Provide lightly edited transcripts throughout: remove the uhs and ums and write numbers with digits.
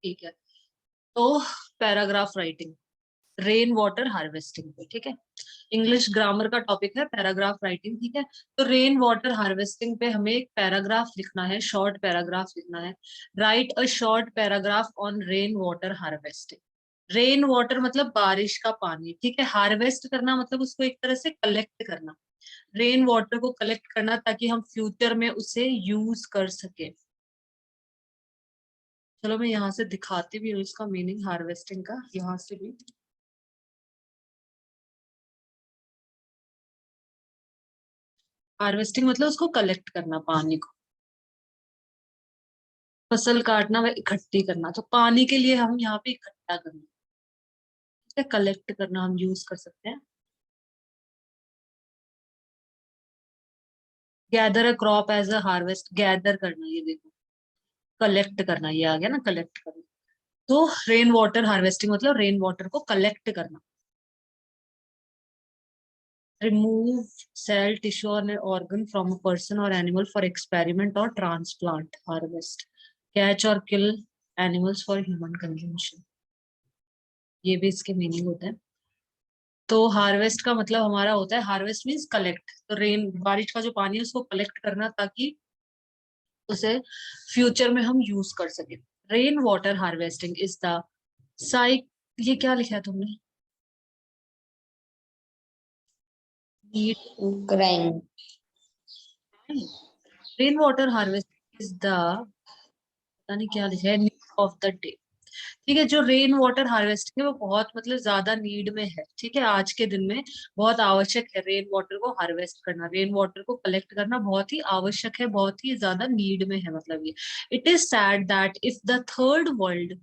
ठीक है। तो paragraph writing, rain water harvesting पे, ठीक है। इंग्लिश ग्रामर का टॉपिक है पैराग्राफ राइटिंग, ठीक है। तो रेन वाटर हार्वेस्टिंग पे हमें एक पैराग्राफ लिखना है, शॉर्ट पैराग्राफ लिखना है। Right a short paragraph on rain water harvesting. Rain water मतलब बारिश का पानी, ठीक है। हार्वेस्ट करना मतलब उसको एक तरह से कलेक्ट करना, रेन वाटर को कलेक्ट करना ताकि हम फ्यूचर में उसे यूज कर सके। चलो मैं यहाँ से दिखाती भी हूँ इसका मीनिंग हार्वेस्टिंग का, यहाँ से भी। हार्वेस्टिंग मतलब उसको कलेक्ट करना, पानी को। फसल काटना व इकट्ठी करना, तो पानी के लिए हम यहाँ पे इकट्ठा करना, ठीक है। कलेक्ट करना हम यूज कर सकते हैं। Gather a crop as a harvest, gather करना, ये देखो कलेक्ट करना, ये आ गया ना कलेक्ट करना। तो रेन वाटर हार्वेस्टिंग मतलब रेन वाटर को कलेक्ट करना। रिमूव सेल टिश्यू और ऑर्गन फ्रॉम अ पर्सन और एनिमल फॉर एक्सपेरिमेंट और ट्रांसप्लांट। हार्वेस्ट, कैच और किल एनिमल्स फॉर ह्यूमन कंजम्पशन, ये भी इसके मीनिंग होता है। तो हार्वेस्ट का मतलब हमारा होता है, हार्वेस्ट मीन्स कलेक्ट, तो रेन बारिश का जो पानी है उसको कलेक्ट करना ताकि उसे फ्यूचर में हम यूज कर सके। Rain water harvesting is the psych, ये क्या लिखा है तुमने? Grind. Rain water harvesting is the, पता नहीं क्या लिखा है, नीड ऑफ द डे। ठीक है, जो रेन वाटर हार्वेस्टिंग है वो बहुत मतलब ज्यादा नीड में है, ठीक है। आज के दिन में बहुत आवश्यक है रेन वाटर को हार्वेस्ट करना, रेन वाटर को कलेक्ट करना बहुत ही आवश्यक है, बहुत ही ज्यादा नीड में है, मतलब ये। It is sad that if the third world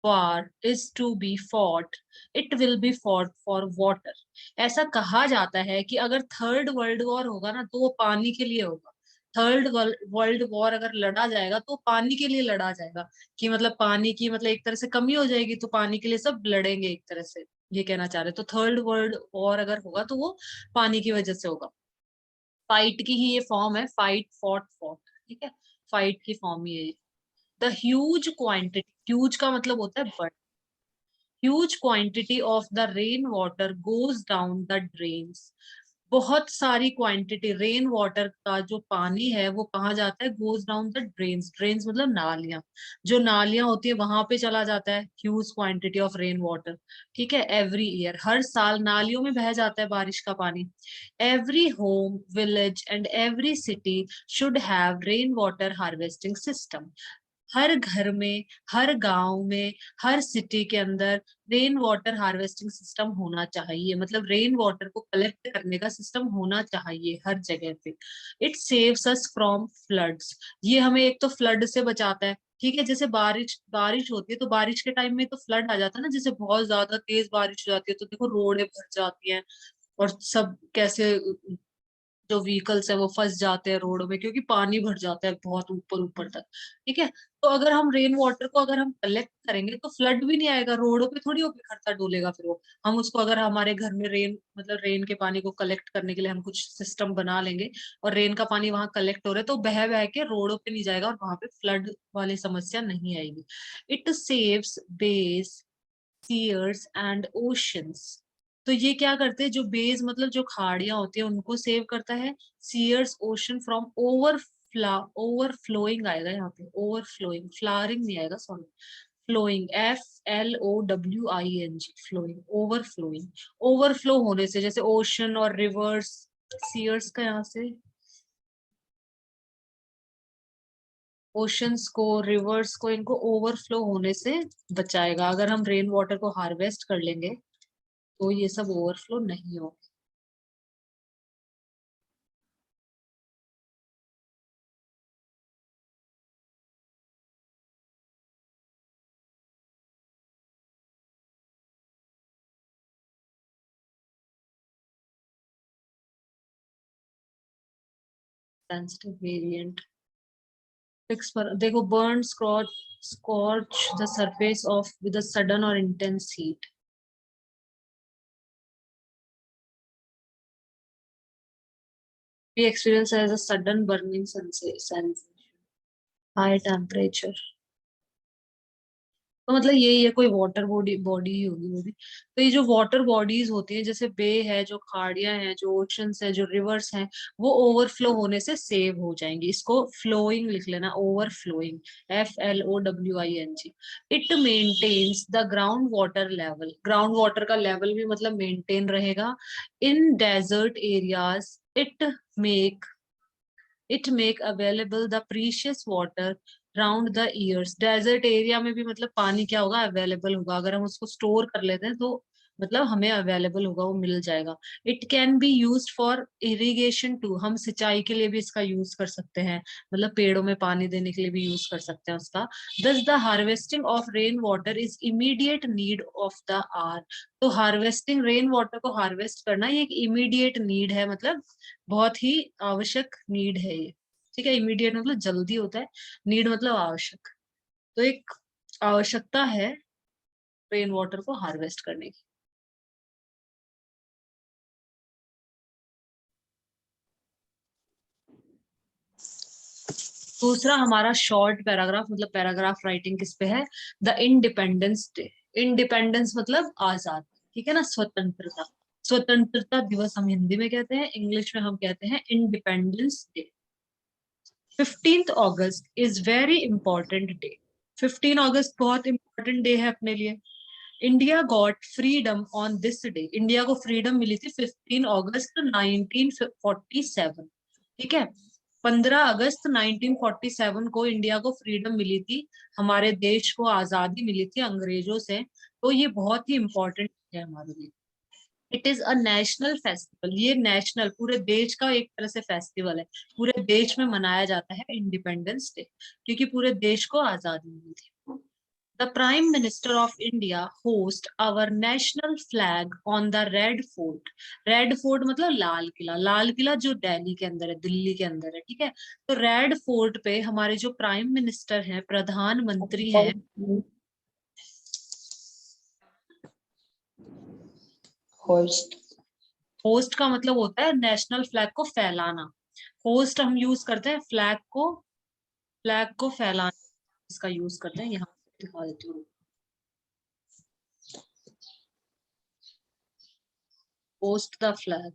war is to be fought, it will be fought for water। ऐसा कहा जाता है कि अगर थर्ड वर्ल्ड वॉर होगा ना तो वो पानी के लिए होगा। थर्ड वर्ल्ड वॉर अगर लड़ा जाएगा तो पानी के लिए लड़ा जाएगा, कि मतलब पानी की मतलब एक तरह से कमी हो जाएगी तो पानी के लिए सब लड़ेंगे एक तरह से, ये कहना चाह रहे। तो थर्ड वर्ल्ड वॉर अगर होगा तो वो पानी की वजह से होगा। फाइट की ही ये फॉर्म है, फाइट फॉट फॉट, ठीक है। फाइट की फॉर्म ही है ये। द ह्यूज क्वांटिटी, ह्यूज का मतलब होता है बड़ा, huge quantity of the rain water goes down the drains। बहुत सारी क्वांटिटी रेन वाटर का जो पानी है वो कहाँ जाता है? Goes down the drains, drains मतलब नालियां, जो नालियां होती है वहां पे चला जाता है huge quantity of rain water, ठीक है। एवरी ईयर, हर साल नालियों में बह जाता है बारिश का पानी। Every home, village and every city should have rain water harvesting system. हर घर में, हर गांव में, हर सिटी के अंदर रेन वाटर हार्वेस्टिंग सिस्टम होना चाहिए, मतलब रेन वाटर को कलेक्ट करने का सिस्टम होना चाहिए हर जगह पे। It saves us from floods, ये हमें एक तो फ्लड से बचाता है, ठीक है। जैसे बारिश बारिश होती है तो बारिश के टाइम में तो फ्लड आ जाता है ना, जैसे बहुत ज्यादा तेज बारिश हो जाती है तो देखो रोडें भर जाती हैं और सब कैसे जो व्हीकल्स है वो फंस जाते हैं रोड में, क्योंकि पानी भर जाता है बहुत ऊपर ऊपर तक, ठीक है। तो अगर हम रेन वाटर को अगर हम कलेक्ट करेंगे तो फ्लड भी नहीं आएगा, रोडों पे थोड़ी होकर खर्चा डोलेगा फिर वो। हम उसको अगर हमारे घर में रेन मतलब रेन के पानी को कलेक्ट करने के लिए हम कुछ सिस्टम बना लेंगे और रेन का पानी वहां कलेक्ट हो रहा है तो बह बह के रोडों पे नहीं जाएगा और वहां पे फ्लड वाली समस्या नहीं आएगी। इट सेव्स बेस, सीयर्स एंड ओशंस। तो ये क्या करते हैं, जो बेस मतलब जो खाड़ियां होती है उनको सेव करता है। सीयर्स ओशन फ्रॉम ओवरफ्लोइंग आएगा यहाँ पे, ओवरफ्लोइंग, फ्लावरिंग नहीं आएगा, sorry. Flowing, FLOWING, flowing, overflowing, overflow होने से, जैसे ओशन और रिवर्स। सीयर्स का यहाँ से ओशंस को, रिवर्स को, इनको ओवरफ्लो होने से बचाएगा। अगर हम रेन वाटर को हार्वेस्ट कर लेंगे तो ये सब ओवरफ्लो नहीं हो। सेंसिटिव वेरिएंट, फिक्स पर देखो, burn, scorch the surface of with a sudden और intense heat. We experience as a sudden burning sensation, high temperature। तो मतलब यही है, कोई वाटर बॉडी बॉडी ही होगी वो भी। तो ये जो वाटर बॉडीज होती हैं, जैसे बे है, जो खाड़ियां हैं, जो ओशंस है, जो रिवर्स हैं, वो ओवरफ्लो होने से सेव हो जाएंगी। इसको फ्लोइंग लिख लेना, overflowing, FLOWING। It maintains the ground water level, ground water का लेवल भी मतलब मेंटेन रहेगा। In desert areas make it make available the precious water round the years. Desert area में भी मतलब पानी क्या होगा, अवेलेबल होगा। अगर हम उसको स्टोर कर लेते हैं तो मतलब हमें अवेलेबल होगा, वो मिल जाएगा। It can be use for irrigation too, हम सिंचाई के लिए भी इसका यूज कर सकते हैं, मतलब पेड़ों में पानी देने के लिए भी यूज कर सकते हैं उसका। Thus the harvesting of rain water is immediate need of the hour. तो हार्वेस्टिंग, रेन वाटर को हार्वेस्ट करना ये एक इमीडिएट नीड है, मतलब बहुत ही आवश्यक नीड है ये। ठीक है, इमीडिएट मतलब जल्दी होता है, नीड मतलब आवश्यक। तो एक आवश्यकता है रेन वाटर को हार्वेस्ट करने की। दूसरा हमारा शॉर्ट पैराग्राफ, मतलब पैराग्राफ राइटिंग किस पे है, द इंडिपेंडेंस डे। इंडिपेंडेंस मतलब आजाद, ठीक है ना, स्वतंत्रता। स्वतंत्रता दिवस हम हिंदी में कहते हैं, इंग्लिश में हम कहते हैं independence day. 15 August is very important day. 15 अगस्त बहुत इंपॉर्टेंट डे है अपने लिए। India got freedom on this day, India को फ्रीडम मिली थी 15 अगस्त 1947। ठीक है, 15 अगस्त 1947 को इंडिया को फ्रीडम मिली थी, हमारे देश को आजादी मिली थी अंग्रेजों से। तो ये बहुत ही इंपॉर्टेंट है हमारे लिए। It is a national festival, ये नेशनल पूरे देश का एक तरह से फेस्टिवल है, पूरे देश में मनाया जाता है इंडिपेंडेंस डे, क्योंकि पूरे देश को आजादी मिली थी। The Prime Minister of India host our national flag on the Red Fort। Red fort मतलब लाल किला, लाल किला जो दिल्ली के अंदर है, दिल्ली के अंदर है, ठीक है। तो रेड फोर्ट पे हमारे जो प्राइम मिनिस्टर हैं, प्रधानमंत्री हैं। होस्ट। होस्ट का मतलब होता है नेशनल फ्लैग को फैलाना। होस्ट हम यूज करते हैं फ्लैग को फैलाना, इसका यूज करते हैं। यहाँ पे दिखा देती हूँ, होस्ट द फ्लैग,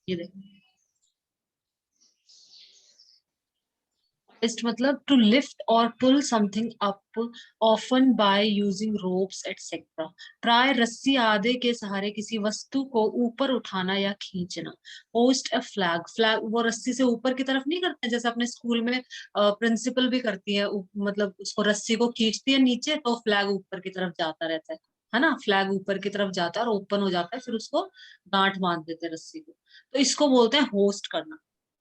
ये देखो। Hoist मतलब to lift or pull something up, often by using ropes etcetera. प्राय रस्सी आदि के सहारे किसी वस्तु को ऊपर उठाना या खींचना। होस्ट अ फ्लैग, फ्लैग वो रस्सी से ऊपर की तरफ नहीं करते, जैसे अपने स्कूल में प्रिंसिपल भी करती है, मतलब उसको रस्सी को खींचती है नीचे तो फ्लैग ऊपर की तरफ जाता रहता है ना, फ्लैग ऊपर की तरफ जाता है और ओपन हो जाता है, फिर उसको गांठ बांध देते हैं रस्सी को। तो इसको बोलते हैं होस्ट करना।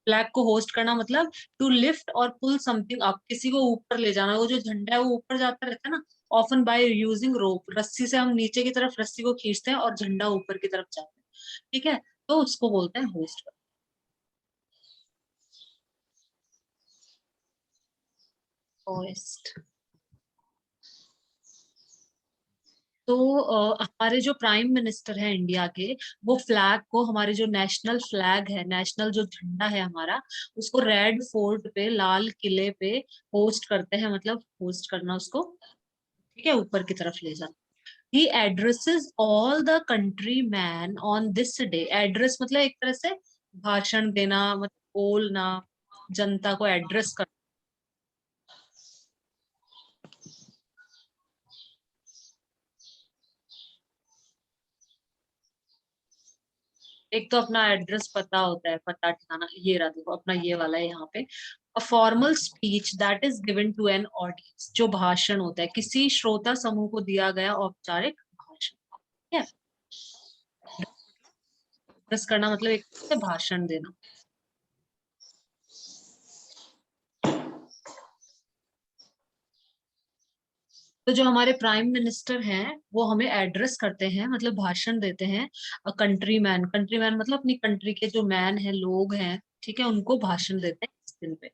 फ्लैग को होस्ट करना मतलब to lift or pull something up, किसी को ऊपर ले जाना, वो जो झंडा है वो ऊपर जाता रहता है ना, ऑफन बाय यूजिंग रोप, रस्सी से हम नीचे की तरफ रस्सी को खींचते हैं और झंडा ऊपर की तरफ जाता है, ठीक है। तो उसको बोलते हैं होस्ट। होस्ट। तो हमारे जो प्राइम मिनिस्टर है इंडिया के, वो फ्लैग को, हमारे जो नेशनल फ्लैग है, नेशनल जो झंडा है हमारा, उसको रेड फोर्ट पे, लाल किले पे होस्ट करते हैं, मतलब होस्ट करना उसको, ठीक है, ऊपर की तरफ ले जाना। He addresses all the countrymen on this day। Address मतलब एक तरह से भाषण देना, मतलब बोलना, जनता को एड्रेस करना। एक तो अपना एड्रेस पता होता है, पता ठिकाना, ये रहा देखो अपना ये वाला है यहाँ पे। A formal speech that is given to an audience, जो भाषण होता है किसी श्रोता समूह को दिया गया औपचारिक भाषण, ठीक है। एड्रेस करना मतलब एक तरह से भाषण देना। तो जो हमारे प्राइम मिनिस्टर हैं वो हमें एड्रेस करते हैं, मतलब भाषण देते हैं। कंट्री मैन मतलब अपनी कंट्री के जो मैन हैं, लोग हैं, ठीक है, उनको भाषण देते हैं इस दिन पे।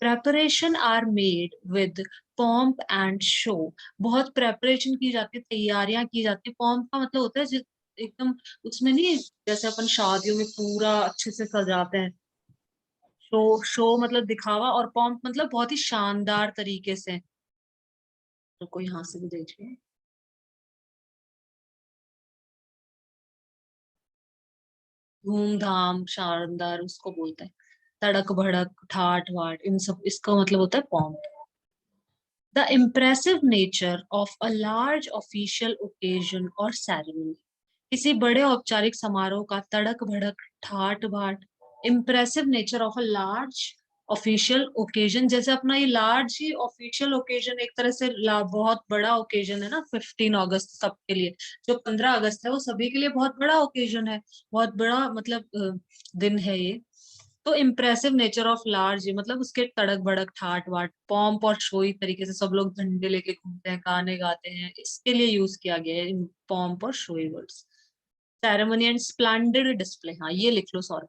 Preparation are made with pomp and show. बहुत प्रेपरेशन की जाती है, तैयारियां की जाती है। पॉम्प का मतलब होता है एकदम, उसमें नहीं, जैसे अपन शादियों में पूरा अच्छे से सजाते हैं, शो मतलब दिखावा, और पॉम्प मतलब बहुत ही शानदार तरीके से। तो कोई यहाँ से भी देखिए, धूमधाम शानदार उसको बोलते हैं, तड़क भड़क ठाट वाट, इन सब इसका मतलब होता है pomp. The impressive nature of a large official occasion or ceremony, किसी बड़े औपचारिक समारोह का तड़क भड़क ठाट बाट। Impressive nature of a large official occasion, जैसे अपना ये लार्ज ही ऑफिशियल ओकेजन एक तरह से बहुत बड़ा ओकेजन है ना, 15 अगस्त सबके लिए। जो 15 अगस्त है वो सभी के लिए बहुत बड़ा ओकेजन है, बहुत बड़ा मतलब दिन है ये। तो इम्प्रेसिव नेचर ऑफ लार्ज मतलब उसके तड़क भड़क ठाट बाट, पॉम्प और शोई तरीके से सब लोग झंडे लेके घूमते हैं, गाने गाते हैं, इसके लिए यूज किया गया है इन पॉम्प और showy words. Ceremony and splendid display, हाँ ये लिख लो, सॉरी।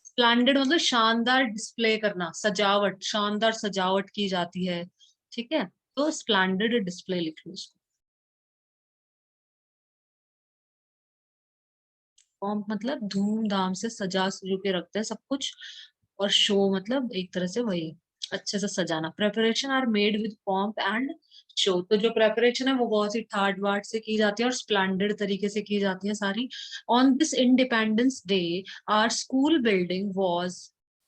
स्प्लेंडेड मतलब शानदार डिस्प्ले करना, सजावट, शानदार सजावट की जाती है, ठीक है। तो स्प्लेंडेड डिस्प्ले लिख लो इसको। पॉम्प मतलब धूमधाम से सजा सजू के रखते हैं सब कुछ, और शो मतलब एक तरह से वही अच्छे से सजाना। Preparation are made with pomp and show, तो जो प्रेपरेशन है वो बहुत ही ठाट बाट से की जाती है और स्प्लेंडेड तरीके से की जाती है सारी। On this independence day our school building was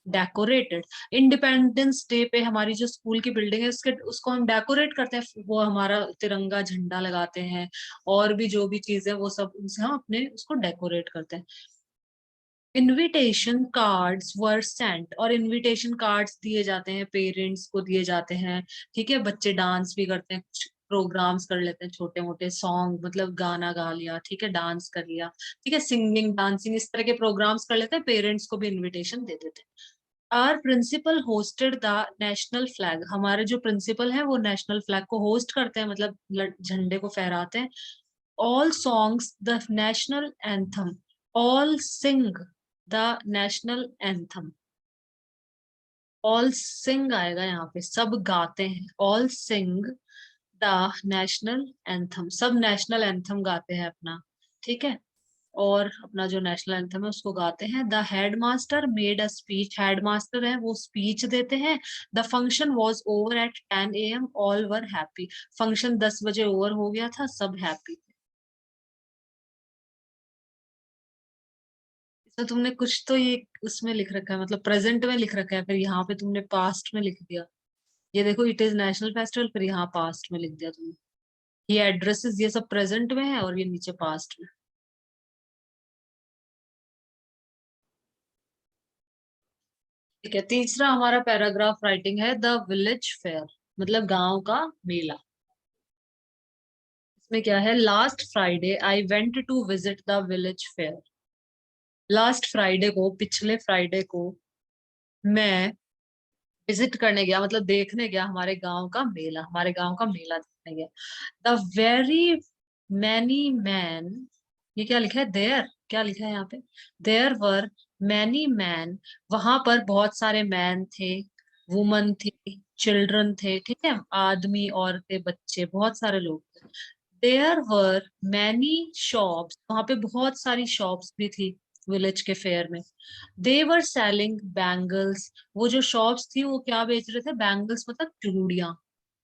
decorated, independence day पे हमारी जो स्कूल की बिल्डिंग है उसके उसको हम डेकोरेट करते हैं, वो हमारा तिरंगा झंडा लगाते हैं, और भी जो भी चीजें वो सब उनसे हम अपने उसको डेकोरेट करते हैं। इनविटेशन कार्ड्स वर सेंट, और इनविटेशन कार्ड्स दिए जाते हैं, पेरेंट्स को दिए जाते हैं, ठीक है। बच्चे डांस भी करते हैं, कुछ प्रोग्राम्स कर लेते हैं, छोटे मोटे सॉन्ग मतलब गाना गा लिया, ठीक है, डांस कर लिया, ठीक है, सिंगिंग डांसिंग इस तरह के प्रोग्राम्स कर लेते हैं, पेरेंट्स को भी इनविटेशन दे देते हैं। Our principal hosted the national flag, हमारे जो प्रिंसिपल है वो नेशनल फ्लैग को होस्ट करते हैं, मतलब झंडे को फहराते हैं। All songs the national anthem, all sing the national anthem, all sing आएगा यहाँ पे, सब गाते हैं, all sing the national anthem, सब नेशनल एंथम गाते हैं अपना, ठीक है। और अपना जो नेशनल एंथम है उसको गाते हैं। The headmaster made a speech, headmaster है वो स्पीच देते हैं। The function was over at 10 AM, all were happy, function 10 बजे ओवर हो गया था, सब हैप्पी थे। तो तुमने कुछ तो ये उसमें लिख रखा है, मतलब प्रेजेंट में लिख रखा है, फिर यहाँ पे तुमने पास्ट में लिख दिया। ये देखो, इट इज नेशनल फेस्टिवल, फिर यहाँ पास्ट में लिख दिया तुमने। ये एड्रेसेस ये सब प्रेजेंट में है और ये नीचे पास्ट में। ठीक है, तीसरा हमारा पैराग्राफ राइटिंग है, द विलेज फेयर मतलब गांव का मेला। इसमें क्या है, last Friday I went to visit the village fair, last Friday को, पिछले फ्राइडे को मैं विजिट करने गया, मतलब देखने गया हमारे गांव का मेला, हमारे गांव का मेला देखने गया। द वेरी मैनी मैन, ये क्या लिखा है, देयर क्या लिखा है यहाँ पे, देयर वर मैनी मैन, वहां पर बहुत सारे मैन थे, वुमन थी, चिल्ड्रन थे, ठीक है, आदमी औरतें बच्चे बहुत सारे लोग थे। देयर वर मैनी शॉप्स, वहां पे बहुत सारी शॉप्स भी थी विलेज के फेयर में। दे वर सेलिंग बैंगल्स, वो जो शॉप्स थी वो क्या बेच रहे थे, बैंगल्स मतलब चूड़ियां,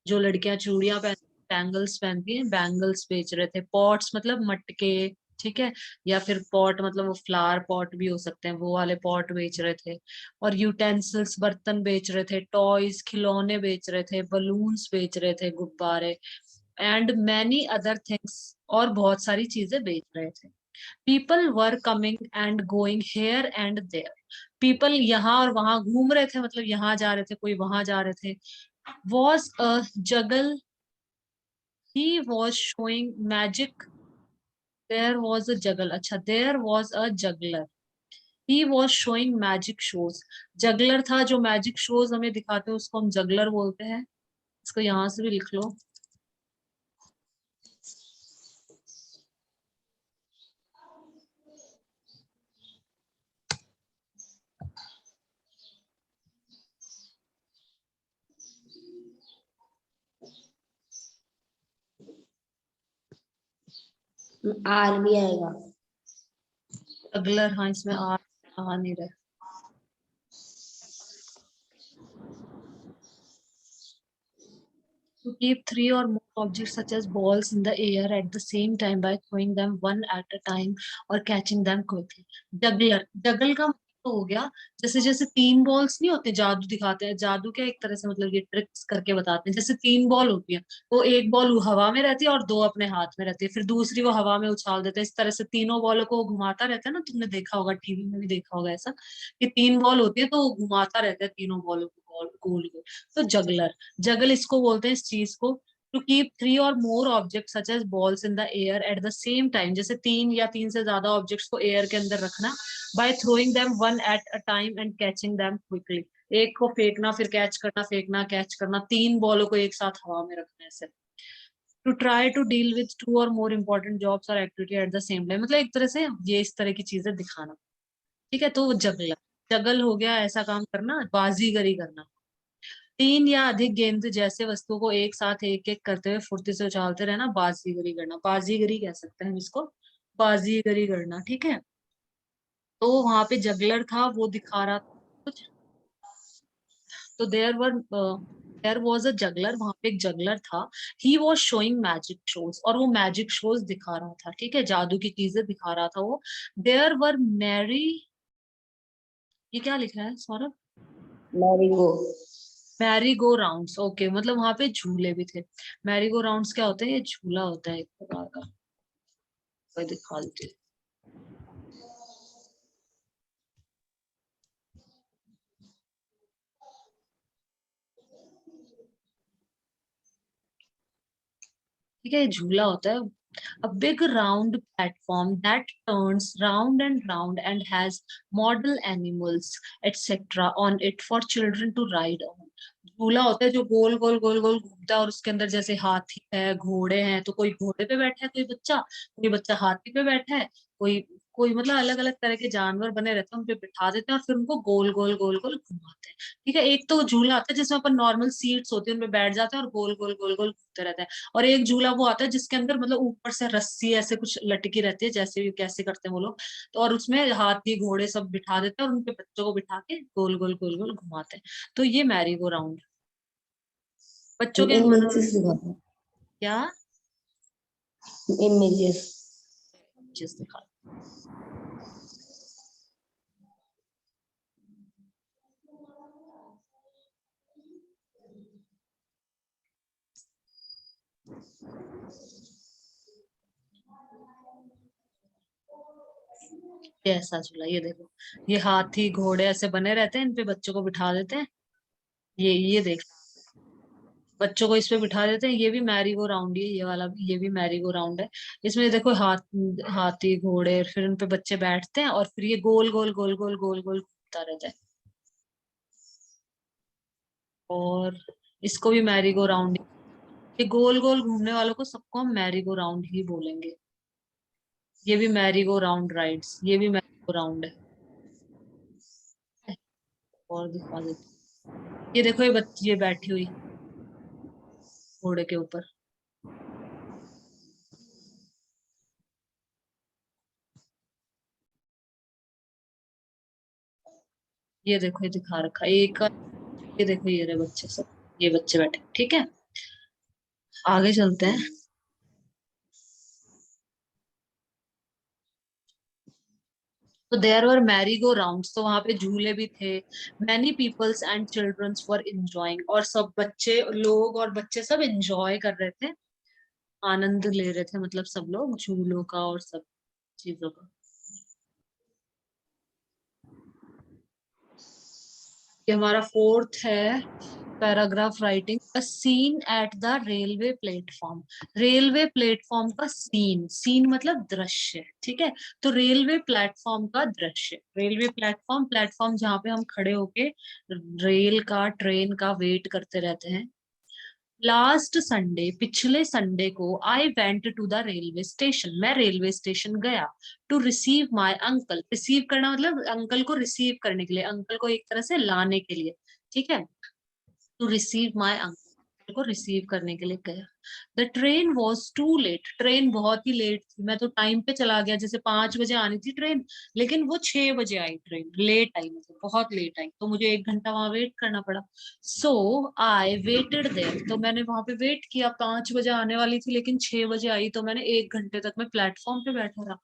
जो लड़कियां चूड़ियां पहन, बैंगल्स पहनती हैं, बैंगल्स बेच रहे थे। पॉट्स मतलब मटके, ठीक है, या फिर पॉट मतलब वो फ्लावर पॉट भी हो सकते हैं, वो वाले पॉट बेच रहे थे। और यूटेंसिल्स बर्तन बेच रहे थे, टॉयज खिलौने बेच रहे थे, बलून्स बेच रहे थे, गुब्बारे, एंड मैनी अदर थिंग्स, और बहुत सारी चीजें बेच रहे थे। People were coming and going here and there, people यहाँ और वहां घूम रहे थे, मतलब यहाँ जा रहे थे, कोई वहां जा रहे थे। Was a juggle, he was showing magic, there was a juggle, अच्छा there was a juggler, he was showing magic shows, juggler था जो मैजिक शोज हमें दिखाते हैं उसको हम जगलर बोलते हैं। इसको यहाँ से भी लिख लो। आर भी आएगा। जगलर, हाँ इसमें आ नहीं रहा। To keep three or more objects such as balls in the air at the same time by throwing them one at a time or catching them quickly. Juggler, juggle का मतलब तो हो गया, जैसे जैसे तीन बॉल्स नहीं होते, जादू दिखाते हैं, जादू क्या एक तरह से मतलब ये ट्रिक्स करके बताते हैं। जैसे तीन बॉल होती है, तो एक बॉल हवा में रहती है और दो अपने हाथ में रहती है, फिर दूसरी वो हवा में उछाल देते हैं। इस तरह से तीनों बॉलों को वो घुमाता रहता है ना, तुमने देखा होगा, टीवी में भी देखा होगा ऐसा, कि तीन बॉल होती है तो वो घुमाता रहता है तीनों बॉलों को गोल गोल गोल। तो जगलर, जगल इसको बोलते हैं इस चीज को। To keep three or more object such as balls in the air at the same time, जैसे तीन या तीन से ज्यादा ऑब्जेक्ट्स को एयर के अंदर रखना, by throwing them one at a time and catching them quickly. एक को फेंकना, फिर कैच करना, फेंकना, कैच करना, तीन बॉलों को एक साथ हवा में रखना, ऐसे। To try to deal with two or more important jobs or activity at the same time, मतलब एक तरह से ये इस तरह की चीजें दिखाना। ठीक है, तो वो जगल, जगल हो गया ऐसा काम करना, बाजीगरी करना। तीन या अधिक गेंद जैसे वस्तुओं को एक साथ एक एक करते हुए फुर्ती से उछालते रहना, बाजीगरी करना, बाजीगरी कह सकते हैं हम इसको, बाजीगरी करना। ठीक है, तो वहां पे जगलर था, वो दिखा रहा था कुछ। तो देयर वॉज अ जगलर, वहां पे एक जगलर था। ही वॉज शोइंग मैजिक शोज, और वो मैजिक शोज दिखा रहा था। ठीक है, जादू की चीजें दिखा रहा था वो। देयर वर मैरी, ये क्या लिखा है Saurabh? Merry go. Merry go rounds, okay, मतलब वहां पे झूले भी थे। मैरी गो राउंड्स क्या होता है? ये झूला होता है एक प्रकार का, मैं दिखा देती हूँ। ठीक है, ये झूला होता है। A big round platform that turns round and round and has model animals etc. on it for children to ride on. झूला होता है जो गोल गोल गोल गोल घूमता है, और उसके अंदर जैसे हाथी है, घोड़े हैं, तो कोई घोड़े पे बैठा है, कोई बच्चा हाथी पे बैठा है, कोई कोई मतलब अलग अलग तरह के जानवर बने रहते हैं, उन पे बिठा देते हैं और फिर उनको गोल गोल गोल गोल घुमाते हैं। ठीक है, एक तो झूला आता है जिसमें अपन नॉर्मल सीट्स होती है, उनपे बैठ जाते हैं और गोल गोल गोल गोल घूमते रहते हैं। और एक झूला वो आता है जिसके अंदर मतलब ऊपर से रस्सी ऐसे कुछ लटकी रहती है, जैसे भी कैसे करते हैं वो लोग, तो और उसमें हाथी घोड़े सब बिठा देते हैं और उनके बच्चों को बिठा के गोल गोल गोल गोल घुमाते हैं। तो ये मैरी गो राउंड बच्चों के इमेजेस मनोरंजन। दिखाता क्या इमेजेस। चीज दिखा। ये ऐसा झूला, ये देखो, ये हाथी घोड़े ऐसे बने रहते हैं, इन पे बच्चों को बिठा देते हैं। ये देख, बच्चों को इस पे बिठा देते हैं। ये भी मैरी गो राउंड ही है, ये वाला भी, ये भी मैरी गो राउंड है। इसमें देखो हाथी घोड़े, फिर उन पे बच्चे बैठते हैं और फिर ये गोल गोल गोल गोल गोल गोल घूमता रहता है। और इसको भी मैरी गो राउंड, ये गोल गोल घूमने वालों को सबको हम मैरी गो राउंड ही बोलेंगे। ये भी मैरी गो राउंड राइड्स, ये भी मैरी गो राउंड है। और दिखा देती, ये देखो, ये बच्ची ये बैठी हुई घोड़े के ऊपर। ये देखो, ये दिखा रखा है एक का, ये देखो, ये रहे बच्चे सब, ये बच्चे बैठे। ठीक है, आगे चलते हैं। तो there were merry go rounds, तो वहां पे झूले भी थे। Many peoples and childrens were enjoying, और सब बच्चे लोग और बच्चे सब इंजॉय कर रहे थे, आनंद ले रहे थे, मतलब सब लोग झूलों का और सब चीजों का। ये हमारा फोर्थ है paragraph writing. A scene at the railway platform, railway platform का सीन, सीन मतलब दृश्य। ठीक है, तो रेलवे प्लेटफॉर्म का दृश्य, रेलवे प्लेटफॉर्म, प्लेटफॉर्म जहाँ पे हम खड़े होके रेल का ट्रेन का वेट करते रहते हैं। लास्ट संडे, पिछले संडे को, I went to the railway station, मैं रेलवे स्टेशन गया। To receive my uncle, receive करना मतलब अंकल को रिसीव करने के लिए, अंकल को एक तरह से लाने के लिए। ठीक है, टू रिसीव माई अंकल, को रिसीव करने के लिए गया। The train was too late, train बहुत ही लेट थी। मैं तो टाइम पे चला गया, जैसे 5 बजे आनी थी ट्रेन, लेकिन वो 6 बजे आई ट्रेन, लेट आई, मतलब बहुत लेट आई, तो मुझे 1 घंटा वहां वेट करना पड़ा। सो आई वेटेड देयर, तो मैंने वहां पे वेट किया। 5 बजे आने वाली थी लेकिन 6 बजे आई, तो मैंने 1 घंटे तक मैं प्लेटफॉर्म पे बैठा रहा।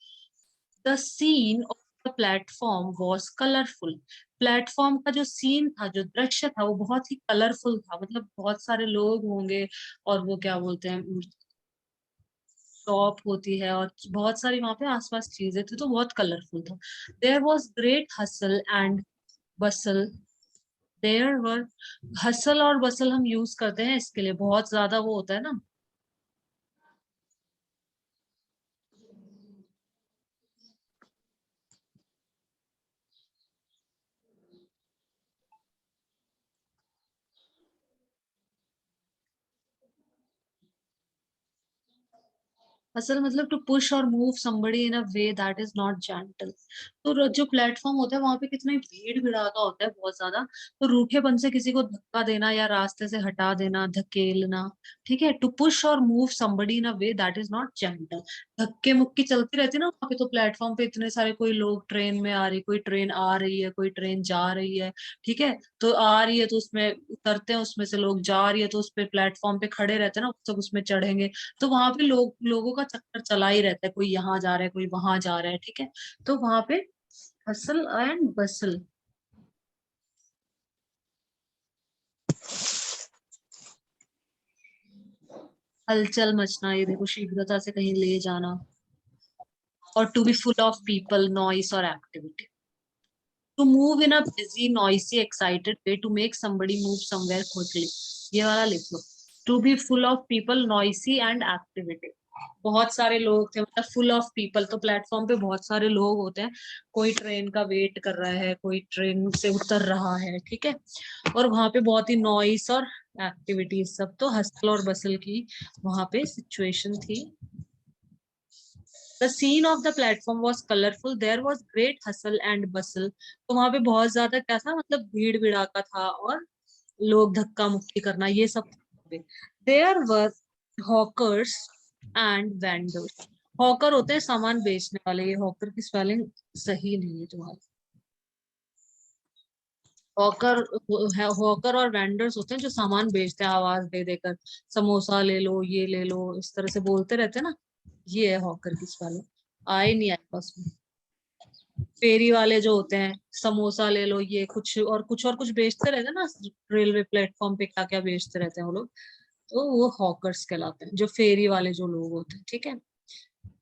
The scene of the platform was colourful, platform का जो सीन था, जो दृश्य था, वो बहुत ही कलरफुल था, मतलब बहुत सारे लोग होंगे, और वो क्या बोलते हैं, शॉप होती है, और बहुत सारी वहां पे आसपास चीजें थी, तो बहुत कलरफुल था। There was great hustle and bustle, there were, hustle और बसल हम यूज करते हैं इसके लिए, बहुत ज्यादा वो होता है ना। असल मतलब टू पुश और move somebody in a way that is not gentle. तो जो प्लेटफॉर्म होता है वहां पे कितना भीड़ भिड़ाका होता है, बहुत ज्यादा, तो रूखेपन से किसी को धक्का देना या रास्ते से हटा देना, धकेलना, ठीक है। टू पुश और move somebody in a way that is not gentle, धक्के मुक्की चलती रहती है ना वहां पे, तो प्लेटफॉर्म पे इतने सारे, कोई लोग ट्रेन में आ रही, कोई ट्रेन आ रही है, कोई ट्रेन जा रही है, ठीक है। तो आ रही है तो उसमें उतरते हैं, उसमें से लोग जा रही है तो उस पे प्लेटफॉर्म पे खड़े रहते हैं ना, सब उसमें चढ़ेंगे, तो वहां पे लोगों का चक्कर चला ही रहता है, कोई यहाँ जा रहा है, कोई वहां जा रहा है, ठीक है। तो वहां पे हसल एंड बसल, हलचल मचना, ये देखो, शीघ्रता से कहीं ले जाना। और to be full of people, noise और activity. To move in a busy noisy excited way, to make somebody move somewhere quickly, ये वाला लिख लो। To be full of people, noisy and activity, बहुत सारे लोग थे, मतलब फुल ऑफ पीपल, तो प्लेटफॉर्म पे बहुत सारे लोग होते हैं, कोई ट्रेन का वेट कर रहा है, कोई ट्रेन से उतर रहा है, ठीक है। और वहां पे बहुत ही नॉइस और एक्टिविटीज, सब तो हसल और बसल की वहां पे सिचुएशन थी। The scene of the platform was colourful, there was great hustle and bustle, तो वहां पे बहुत ज्यादा क्या था, मतलब भीड़ भीड़ाका था, और लोग धक्का मुक्की करना, ये सब। There were hawkers and vendors, hawker होते हैं सामान बेचने वाले, ये हॉकर की स्पेलिंग सही नहीं है तुम्हारी। हॉकर है, हॉकर और वेंडर्स होते हैं जो सामान बेचते हैं आवाज दे देकर, समोसा ले लो, ये ले लो, इस तरह से बोलते रहते हैं ना, ये है हॉकर की स्पेलिंग। आए नहीं आए बस। फेरी वाले जो होते हैं, समोसा ले लो, ये कुछ और कुछ और कुछ बेचते रहते हैं ना, रेलवे प्लेटफॉर्म पे क्या क्या बेचते रहते हैं वो लोग, तो वो हॉकर्स कहलाते हैं, जो फेरी वाले जो लोग होते हैं, ठीक है।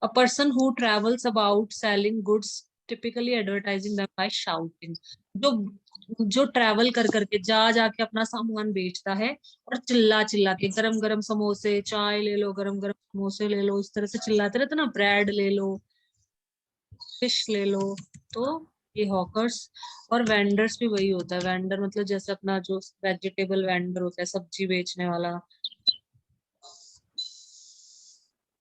A person who travels about selling goods, typically advertising them by shouting, जो जो ट्रेवल कर करके जा जाके अपना सामान बेचता है, और चिल्ला चिल्ला के, गरम गरम समोसे, चाय ले लो, गरम गरम समोसे ले लो, इस तरह से चिल्लाते रहते हैं ना, ब्रेड ले लो, फिश ले लो, तो ये हॉकर्स। और वेंडर्स भी वही होता है, वेंडर मतलब जैसे अपना जो वेजिटेबल वेंडर होता है, सब्जी बेचने वाला।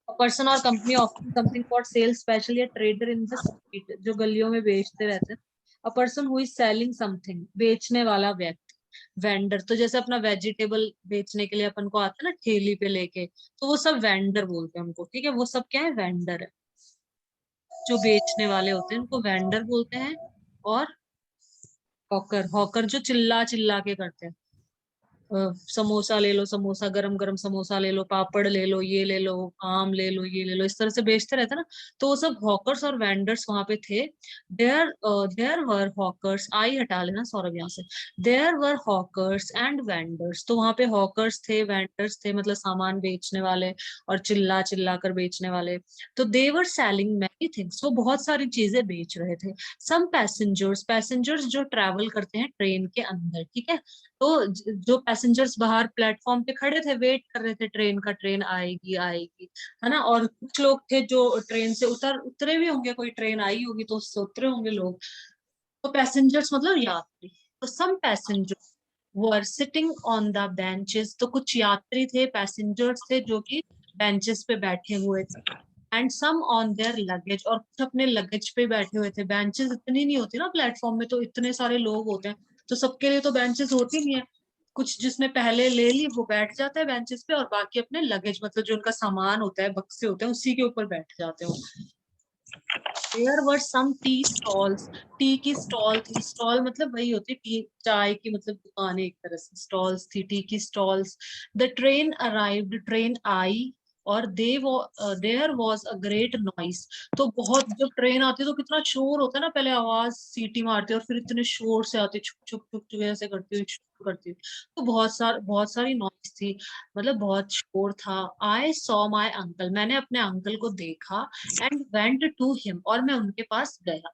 पर्सन और company offering something for sale, specially a trader in the street, जो गलियों में बेचते रहते हैं। A person who is selling something, बेचने वाला व्यक्ति, वेंडर, तो जैसे अपना वेजिटेबल बेचने के लिए अपन को आता है ना ठेली पे लेके, तो वो सब वेंडर बोलते हैं उनको, ठीक है, वो सब क्या है, वेंडर है, जो बेचने वाले होते हैं उनको वेंडर बोलते हैं। और हॉकर, हॉकर जो चिल्ला चिल्ला के करते हैं, समोसा ले लो, समोसा, गरम गरम समोसा ले लो, पापड़ ले लो, ये ले लो, आम ले लो, ये ले लो, इस तरह से बेचते रहते ना, तो वो सब हॉकर्स और वेंडर्स वहां पे थे। देयर वर हॉकर्स, आई हटा लेना सौरभ यहाँ से, there were hawkers and vendors, तो वहां पे हॉकर्स थे, वेंडर्स थे, मतलब सामान बेचने वाले, और चिल्ला चिल्ला कर बेचने वाले। तो दे वर सेलिंग मैनी थिंग्स, वो बहुत सारी चीजें बेच रहे थे। सम पैसेंजर्स, पैसेंजर्स जो ट्रेवल करते हैं ट्रेन के अंदर, ठीक है, तो जो पैसेंजर्स बाहर प्लेटफॉर्म पे खड़े थे, वेट कर रहे थे ट्रेन का, ट्रेन आएगी आएगी, है ना, और कुछ लोग थे जो ट्रेन से उतरे भी होंगे, कोई ट्रेन आई होगी तो उससे उतरे होंगे लोग, तो पैसेंजर्स मतलब यात्री। तो some passengers were sitting on the benches, तो कुछ यात्री थे, पैसेंजर्स थे जो कि बेंचेस पे बैठे हुए थे। And some on their luggage, और कुछ अपने लगेज पे बैठे हुए थे, बेंचेस इतनी नहीं होती ना प्लेटफॉर्म में, तो इतने सारे लोग होते हैं, तो सबके लिए तो बेंचेस होती नहीं है, कुछ जिसने पहले ले ली वो बैठ जाता है बेंचेस पे, और बाकी अपने लगेज मतलब जो उनका सामान होता है, बक्से होते हैं, उसी के ऊपर बैठ जाते हो। There were some tea stalls. T की स्टॉल थी, स्टॉल मतलब वही होती है टी चाय की, मतलब दुकानें एक तरह से, स्टॉल्स थी, टी की stalls. The train arrived, train आई, और there was a great noise. तो बहुत, जब ट्रेन आती है तो कितना शोर होता है ना, पहले आवाज सीटी मारती है और फिर इतने शोर से आती है, छुक छुक छुक छुक ऐसे करती हुई शोर करती हुई। तो बहुत सारी नॉइस थी, मतलब बहुत शोर था। आई सॉ माई अंकल, मैंने अपने अंकल को देखा, एंड वेंट टू हिम, और मैं उनके पास गया।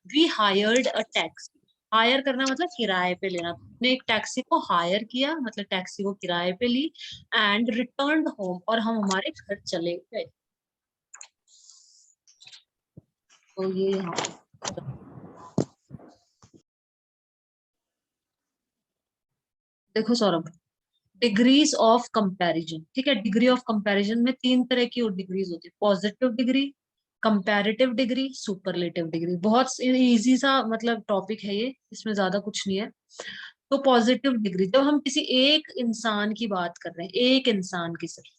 We hired a taxi, hire करना मतलब किराए पे लेना, ने एक टैक्सी को हायर किया, मतलब टैक्सी को किराए पे ली, एंड रिटर्न होम, और हम हमारे घर चले गए। तो ये यहाँ पे देखो सौरभ, डिग्रीज ऑफ कंपैरिजन, ठीक है, डिग्री ऑफ कंपैरिजन में तीन तरह की और डिग्रीज होती है, positive degree, comparative degree, superlative degree. बहुत इजी सा मतलब टॉपिक है ये, इसमें ज्यादा कुछ नहीं है। तो पॉजिटिव डिग्री, जब हम किसी एक इंसान की बात कर रहे हैं, एक इंसान की सिर्फ,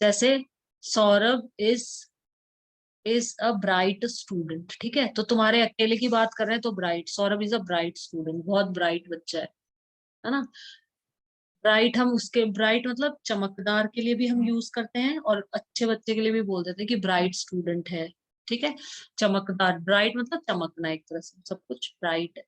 जैसे Saurabh is a bright student, ठीक है, तो तुम्हारे अकेले की बात कर रहे हैं तो bright, Saurabh is a bright student, बहुत ब्राइट बच्चा है ना। ब्राइट, हम उसके ब्राइट मतलब चमकदार के लिए भी हम यूज करते हैं, और अच्छे बच्चे के लिए भी बोल देते हैं कि ब्राइट स्टूडेंट है, ठीक है। चमकदार, ब्राइट मतलब चमकना, एक तरह से सब कुछ ब्राइट है।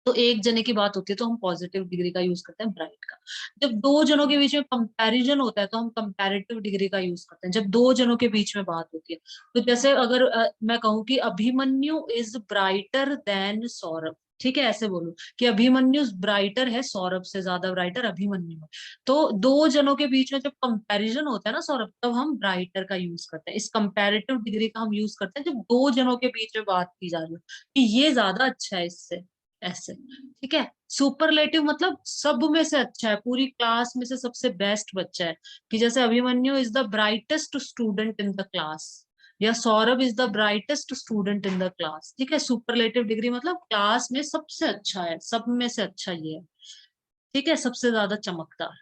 तो एक जने की बात होती है तो हम पॉजिटिव डिग्री का यूज करते हैं, ब्राइट का। जब दो जनों के बीच में कंपैरिजन होता है तो हम कंपैरेटिव डिग्री का यूज करते हैं, जब दो जनों के बीच में बात होती है। तो जैसे अगर मैं कहूँ कि Abhimanyu is brighter then Saurabh, ठीक है, ऐसे बोलूं कि अभिमन्यु ब्राइटर है, सौरभ से ज्यादा ब्राइटर अभिमन्यु है। तो दो जनों के बीच में जब कंपैरिजन होता है ना सौरभ, तब हम ब्राइटर का यूज करते हैं, इस कंपैरेटिव डिग्री का हम यूज करते हैं जब दो जनों के बीच में बात की जा रही है कि ये ज्यादा अच्छा है इससे, ऐसे, ठीक है। सुपरलेटिव मतलब सब में से अच्छा है, पूरी क्लास में से सबसे बेस्ट बच्चा है, कि जैसे Abhimanyu is the brightest student in the class, या Saurabh is the brightest student in the class, ठीक है। सुपरलेटिव डिग्री मतलब क्लास में सबसे अच्छा है, सब में से अच्छा ये है, ठीक है, सबसे ज्यादा चमकदार।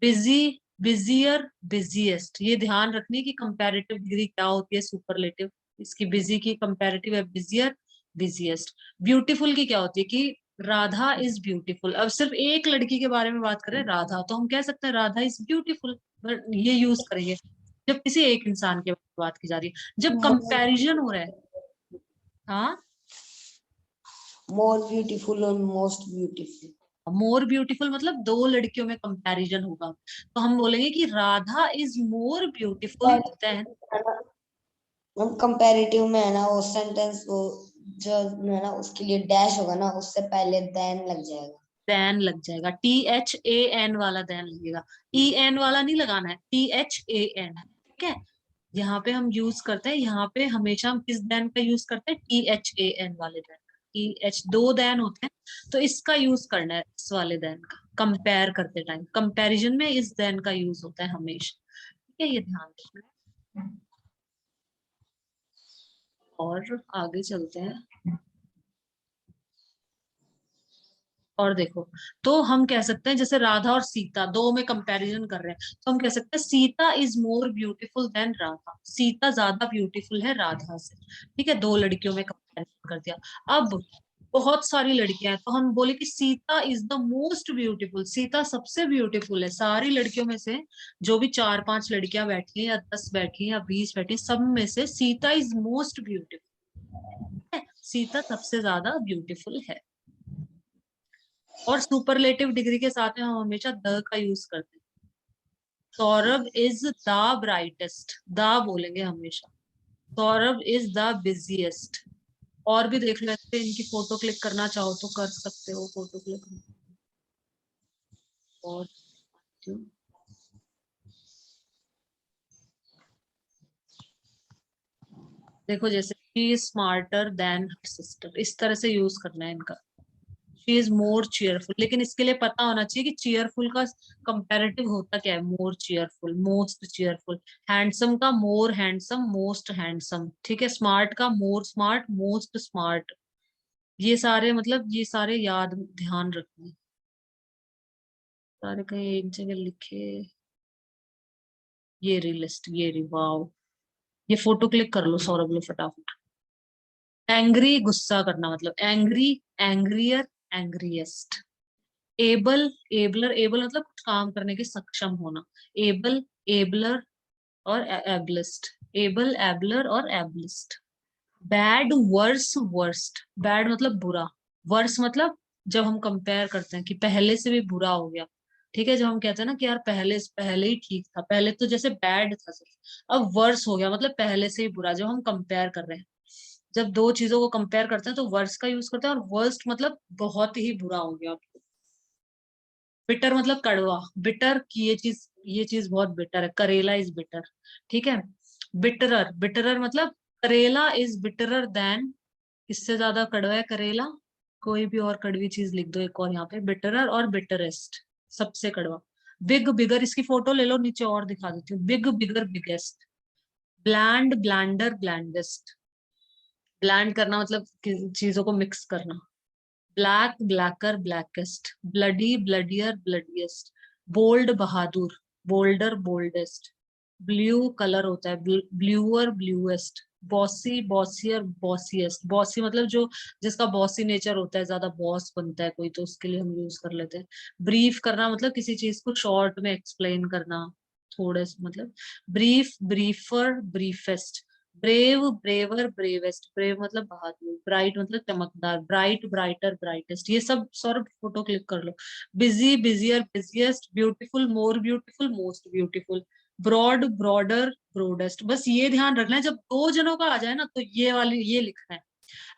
बिजी, बिजियर, बिजिएस्ट, ये ध्यान रखने की कंपैरेटिव डिग्री क्या होती है, सुपरलेटिव। इसकी बिजी की कंपैरेटिव है बिजियर, बिजिएस्ट। ब्यूटीफुल की क्या होती है कि राधा इज ब्यूटीफुल, अब सिर्फ एक लड़की के बारे में बात करें राधा, तो हम कह सकते हैं राधा इज ब्यूटीफुल, ये यूज करेंगे जब किसी एक इंसान के बारे में बात की जा रही है। जब कंपैरिजन हो रहा है, हाँ, मोर ब्यूटीफुल और मोस्ट ब्यूटीफुल। मोर ब्यूटीफुल मतलब दो लड़कियों में कंपैरिजन होगा, तो हम बोलेंगे कि Radha is more beautiful then. हम कंपैरेटिव में है ना वो सेंटेंस वो जो है ना उसके लिए डैश होगा ना उससे पहले देन लग जाएगा। देन लग जाएगा, THAN वाला देन लगेगा, EN वाला नहीं लगाना है, THAN, ठीक है। यहाँ पे हम यूज करते हैं, यहाँ पे हमेशा हम किस देन का यूज करते हैं, THAN वाले देन का। दो देन होते हैं तो इसका यूज करना है, इस वाले देन का, कंपेयर करते टाइम, कंपैरिजन में इस देन का यूज होता है हमेशा, ठीक है, ये ध्यान रखना है। और आगे चलते हैं, और देखो, तो हम कह सकते हैं जैसे राधा और सीता दो में कंपैरिजन कर रहे हैं, तो हम कह सकते हैं Sita is more beautiful then Radha, Sita ज्यादा ब्यूटीफुल है राधा से, ठीक है, दो लड़कियों में कंपैरिजन कर दिया। अब बहुत सारी लड़कियां हैं तो हम बोले कि Sita is the most beautiful, Sita सबसे ब्यूटीफुल है सारी लड़कियों में से, जो भी चार पांच लड़कियां बैठी हैं या 10 बैठी हैं या 20 बैठी हैं, सब में से सीता इज मोस्ट ब्यूटीफुल है, सीता सबसे ज्यादा ब्यूटीफुल है। और सुपरलेटिव डिग्री के साथ में हम हमेशा द का यूज करते हैं, Saurabh is the brightest, the बोलेंगे हमेशा, सौरभ इज द बिजिएस्ट। और भी देख लेते हैं, इनकी फोटो क्लिक करना चाहो तो कर सकते हो, फोटो क्लिक। और देखो, जैसे she is smarter than her sister, इस तरह से यूज करना है इनका। शी इज मोर चीयरफुल, लेकिन इसके लिए पता होना चाहिए कि चीयरफुल का कंपैरेटिव होता क्या है, मोर चीयरफुल, मोस्ट चीयरफुल। हैंडसम का मोर हैंडसम, मोस्ट हैंडसम, ठीक है। स्मार्ट का मोर स्मार्ट, मोस्ट स्मार्ट। ये सारे मतलब ये सारे याद ध्यान रखने। सारे कहीं एक जगह लिखे, ये रही लिस्ट, ये रही, वाओ। ये फोटो क्लिक कर लो सौरभ लो फटाफट। एंग्री गुस्सा करना, मतलब एंग्री, एंग्रियर, एंग्रीएस्ट। एबल, एबलर, एबल मतलब कुछ काम करने के सक्षम होना। एबल, एबलर और एबलिस्ट। एबल, एबलर और ablest. Bad, worse, worst. Bad मतलब बुरा, वर्स मतलब जब हम कंपेयर करते हैं कि पहले से भी बुरा हो गया। ठीक है, जब हम कहते हैं ना कि यार पहले पहले ही ठीक था, पहले तो जैसे बैड था सिर्फ, अब वर्स हो गया, मतलब पहले से ही बुरा, जब हम कंपेयर कर रहे हैं। जब दो चीजों को कंपेयर करते हैं तो वर्स का यूज करते हैं, और वर्स्ट मतलब बहुत ही बुरा हो गया। बिटर मतलब कड़वा, बिटर की ये चीज बहुत बिटर है, करेला इज बिटर। ठीक है। बिटरर, बिटरर मतलब करेला इज बिटरर देन, इससे ज्यादा कड़वा है करेला। कोई भी और कड़वी चीज लिख दो एक और यहाँ पे, बिटरर और बिटरेस्ट, सबसे कड़वा। बिग, बिगर, इसकी फोटो ले लो नीचे और दिखा देती हूँ। Big, bigger, biggest. Bland, blander, blandest. Bland करना मतलब चीजों को मिक्स करना। Black, blacker, blackest. Bloody, bloodier, bloodiest. Bold, बहादुर। Bolder, boldest. ब्लू कलर होता है, bluer, bluest. Bossy, bossier, bossiest. Bossy मतलब जो जिसका बॉसी नेचर होता है, ज्यादा बॉस बनता है कोई, तो उसके लिए हम यूज कर लेते हैं। ब्रीफ करना मतलब किसी चीज को शॉर्ट में एक्सप्लेन करना, थोड़े से मतलब। Brief, briefer, briefest. Brave, braver, bravest. Brave मतलब बहादुर। ब्राइट मतलब चमकदार। Bright, brighter, brightest. ये सब सौरभ फोटो क्लिक कर लो। Busy, busier, busiest. Beautiful, more beautiful, most beautiful. Broad, broader, broadest. बस ये ध्यान रखना है, जब दो जनों का आ जाए ना तो ये वाली ये लिखना है।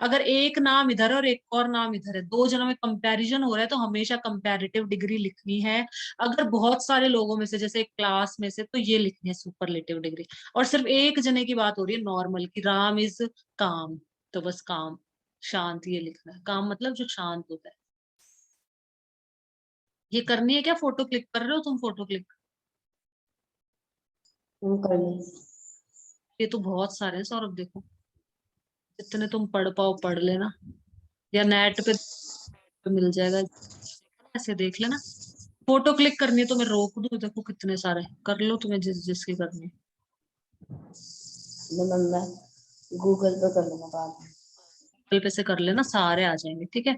अगर एक नाम इधर है और एक और नाम इधर है, दो जनों में कंपैरिजन हो रहा है, तो हमेशा कंपैरेटिव डिग्री लिखनी है। अगर बहुत सारे लोगों में से, जैसे एक क्लास में से, तो ये लिखनी है सुपरलेटिव डिग्री। और सिर्फ एक जने की बात हो रही है नॉर्मल की, राम इज काम, तो बस काम, शांत, ये लिखना है। काम मतलब जो शांत होता है। ये करनी है क्या? फोटो क्लिक कर रहे हो तुम? फोटो क्लिक, हम कर ली। ये तो बहुत सारे हैं सौरभ, देखो जितने तुम पढ़ पाओ पढ़ लेना, या नेट पे मिल जाएगा, ऐसे देख लेना। फोटो क्लिक करनी है तो मैं रोक दूं? देखो कितने सारे, कर लो तुम्हें जिस जिसकी करनी है। मैं गूगल पे कर लूंगा बाद में। गूगल पे से कर लेना, सारे आ जाएंगे। ठीक है।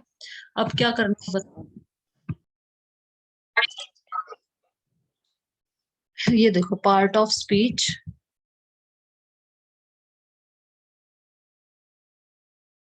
अब क्या करना है बताओ। ये देखो, part of speech.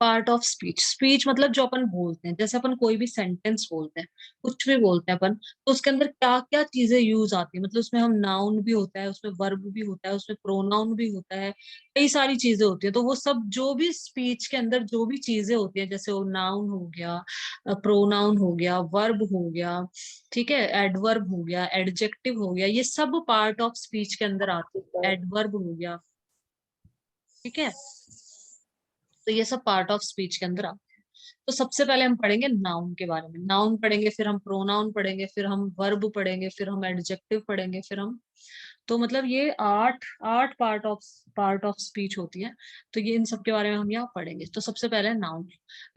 Part of speech, speech मतलब जो अपन बोलते हैं, जैसे अपन कोई भी सेंटेंस बोलते हैं, कुछ भी बोलते हैं अपन, तो उसके अंदर क्या क्या चीजें यूज आती है, मतलब उसमें हम नाउन भी होता है, उसमें वर्ब भी होता है, उसमें प्रोनाउन भी होता है, कई सारी चीजें होती है। तो वो सब जो भी स्पीच के अंदर जो भी चीजें होती है, जैसे वो नाउन हो गया, प्रोनाउन हो गया, वर्ब हो गया, ठीक है, एडवर्ब हो गया, एडजेक्टिव हो गया, ये सब पार्ट ऑफ स्पीच के अंदर आते हैं। एडवर्ब हो गया, ठीक है। तो ये सब पार्ट ऑफ स्पीच के अंदर आते हैं। तो सबसे पहले हम पढ़ेंगे नाउन के बारे में। नाउन पढ़ेंगे, फिर हम प्रोनाउन पढ़ेंगे, फिर हम वर्ब पढ़ेंगे, फिर हम एडजेक्टिव पढ़ेंगे, फिर हम, तो मतलब ये आठ आठ पार्ट ऑफ स्पीच होती है। तो ये इन सब के बारे में हम यहाँ पढ़ेंगे। तो सबसे पहले noun.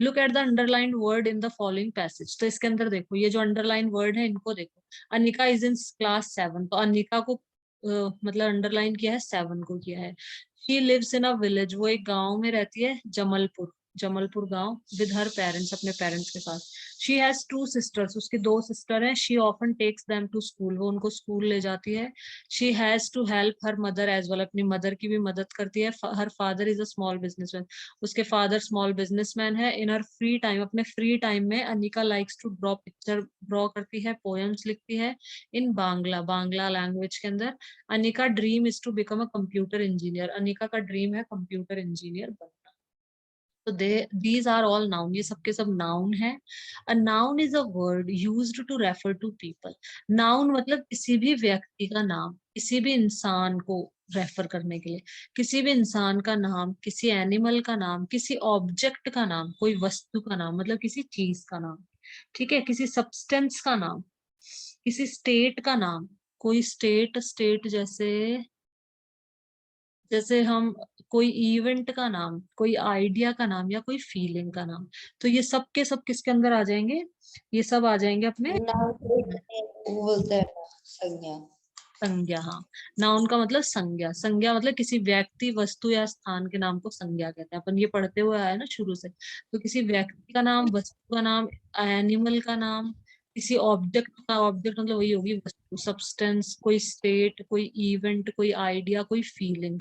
Look at the underline word in the following passage. तो इसके अंदर देखो, ये जो अंडरलाइन वर्ड है इनको देखो। अनिका इज इन क्लास 7, तो अनिका को मतलब अंडरलाइन किया है, 7 को किया है। She lives in a village, वो एक गांव में रहती है, जमलपुर, जमलपुर गांव, विद हर पेरेंट्स, अपने पेरेंट्स के साथ। शी हैज 2 सिस्टर्स, उसकी 2 सिस्टर हैं। She often takes them to school, वो उनको स्कूल ले जाती है। She has to help her mother as well, अपनी मदर की भी मदद करती है। Her father is a small businessman, उसके फादर स्मॉल बिजनेसमैन है। इन हर फ्री टाइम, अपने फ्री टाइम में Anika likes to draw picture, draw करती है, पोएम्स लिखती है इन बांग्ला, बांग्ला लैंग्वेज के अंदर। Anika dream is to become a computer engineer, Anika का ड्रीम है कंप्यूटर इंजीनियर बनना। तो they these are all noun, ये सबके सब नाउन है। A noun is a word used to refer to people. Noun मतलब किसी भी व्यक्ति का नाम, किसी भी इंसान को रेफर करने के लिए। किसी भी इंसान का नाम, किसी एनिमल का नाम, किसी ऑब्जेक्ट का नाम, कोई वस्तु का नाम, मतलब किसी चीज का नाम, ठीक है, किसी सब्सटेंस का नाम, किसी स्टेट का नाम। कोई स्टेट, स्टेट जैसे जैसे हम कोई इवेंट का नाम, कोई आइडिया का नाम, या कोई फीलिंग का नाम, तो ये सब के सब किसके अंदर आ जाएंगे? ये सब आ जाएंगे अपने नाउन वो बोलते हैं ना, संज्ञा। संज्ञा। हाँ, नाउन का मतलब संज्ञा। संज्ञा मतलब किसी व्यक्ति, वस्तु या स्थान के नाम को संज्ञा कहते हैं। अपन ये पढ़ते हुए आए ना शुरू से। तो किसी व्यक्ति का नाम, वस्तु का नाम, एनिमल का नाम, किसी ऑब्जेक्ट का, ऑब्जेक्ट मतलब वही होगी वस्तु, सब्सटेंस, कोई स्टेट, कोई इवेंट, कोई आइडिया, कोई फीलिंग,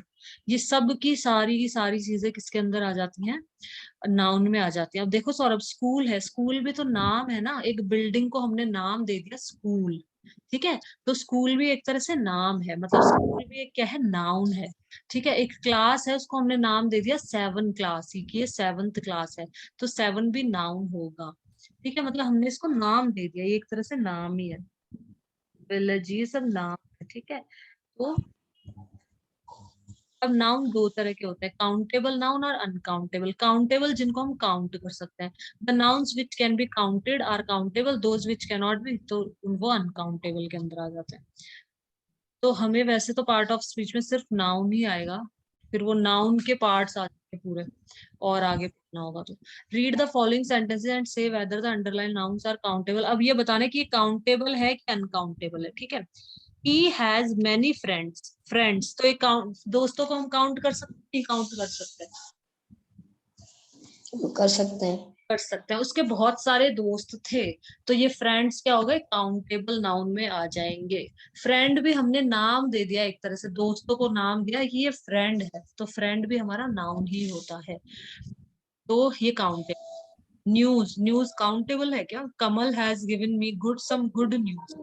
ये सब की सारी चीजें किसके अंदर आ जाती हैं? नाउन में आ जाती है। अब देखो सौरभ, स्कूल है, स्कूल भी तो नाम है ना, एक बिल्डिंग को हमने नाम दे दिया स्कूल, ठीक है? तो स्कूल भी एक तरह से नाम है, मतलब स्कूल भी एक क्या है, नाउन है। ठीक है, एक क्लास है, उसको हमने नाम दे दिया सेवन क्लास, ही की 7th क्लास है, तो 7 भी नाउन होगा। ठीक है, मतलब हमने इसको नाम दे दिया, ये एक तरह से नाम ही है। विलेज, ये सब नाम है, ठीक है? तो अब नाउन दो तरह के होते हैं, काउंटेबल नाउन और अनकाउंटेबल। काउंटेबल जिनको हम काउंट कर सकते हैं, the nouns which can be counted are countable, those which can not be, तो वो अनकाउंटेबल के अंदर आ जाते हैं। तो हमें वैसे तो पार्ट ऑफ स्पीच में सिर्फ नाउन ही आएगा, फिर वो नाउन के पार्ट्स आ जाएंगे पूरे, और आगे पढ़ना होगा तो। Read the following sentences and say whether the underline nouns are countable. अब ये बताना है कि ये काउंटेबल है कि अनकाउंटेबल है, ठीक है? He has many friends, friends तो एक काउंट, दोस्तों को हम काउंट कर सकते हैं, काउंट कर सकते हैं, कर सकते हैं। कर सकते हैं। उसके बहुत सारे दोस्त थे, तो ये फ्रेंड्स क्या हो गए, काउंटेबल नाउन में आ जाएंगे। फ्रेंड भी हमने नाम दे दिया, एक तरह से दोस्तों को नाम दिया कि ये फ्रेंड है, तो फ्रेंड भी हमारा नाउन ही होता है, तो ये काउंटेबल। न्यूज, न्यूज काउंटेबल है क्या? Kamal has given me good some good news,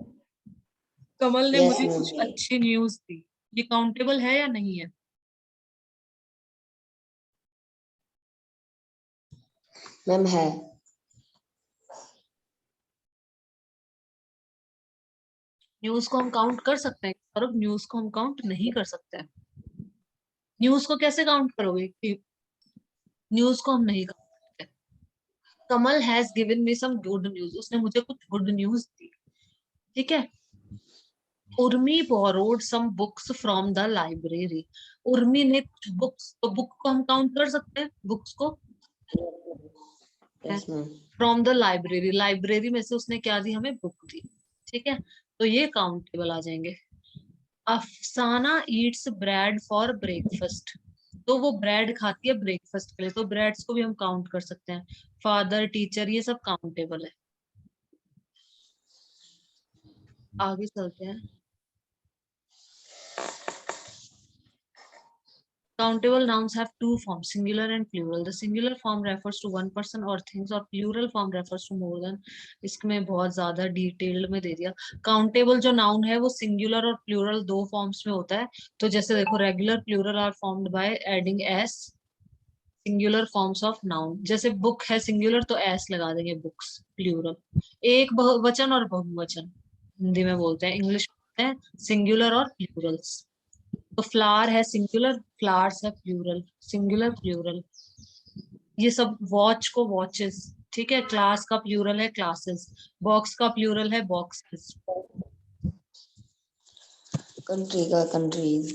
Kamal ने यस मुझे मैम। कुछ अच्छी न्यूज दी, ये काउंटेबल है या नहीं है? मैम है। न्यूज को हम काउंट कर सकते हैं और न्यूज को हम काउंट नहीं कर सकते हैं। न्यूज को कैसे काउंट करोगे कि न्यूज को हम नहीं काउंट करते? Kamal has given me some good news, उसने मुझे कुछ गुड न्यूज दी, ठीक है? Urmi borrowed some books from the library, Urmi ने कुछ बुक्स, तो बुक को हम काउंट कर सकते हैं, बुक्स को। Yes ma'am. From the library, library में से उसने क्या दी, हमें बुक दी, ठीक है? तो ये काउंटेबल आ जाएंगे। अफसाना ईट्स ब्रेड फॉर ब्रेकफास्ट, तो वो ब्रेड खाती है ब्रेकफास्ट के लिए, तो ब्रेड्स को भी हम काउंट कर सकते हैं। फादर, टीचर, ये सब काउंटेबल है। आगे चलते हैं। Countable nouns have two forms, singular and plural. The singular form refers to one person or things, और plural form refers to more than। इसमें बहुत ज्यादा डिटेल्ड में दे दिया। काउंटेबल जो नाउन है वो सिंगुलर और प्लूरल दो फॉर्म्स में होता है। तो जैसे देखो, regular plural are formed by adding S, singular forms of noun. जैसे बुक है सिंगुलर, तो एस लगा देंगे, बुक्स प्लूरल। एक बहुवचन और बहुवचन हिंदी में बोलते हैं, इंग्लिश में बोलते हैं सिंगुलर और प्लूरल्स। तो फ्लावर है सिंगुलर, फ्लावर्स है प्लूरल, सिंगुलर प्लूरल। ये सब, वॉच को वॉचेस, ठीक है? क्लास का प्लूरल है क्लासेस, बॉक्स का प्लूरल है बॉक्सेस। कंट्री का कंट्रीज।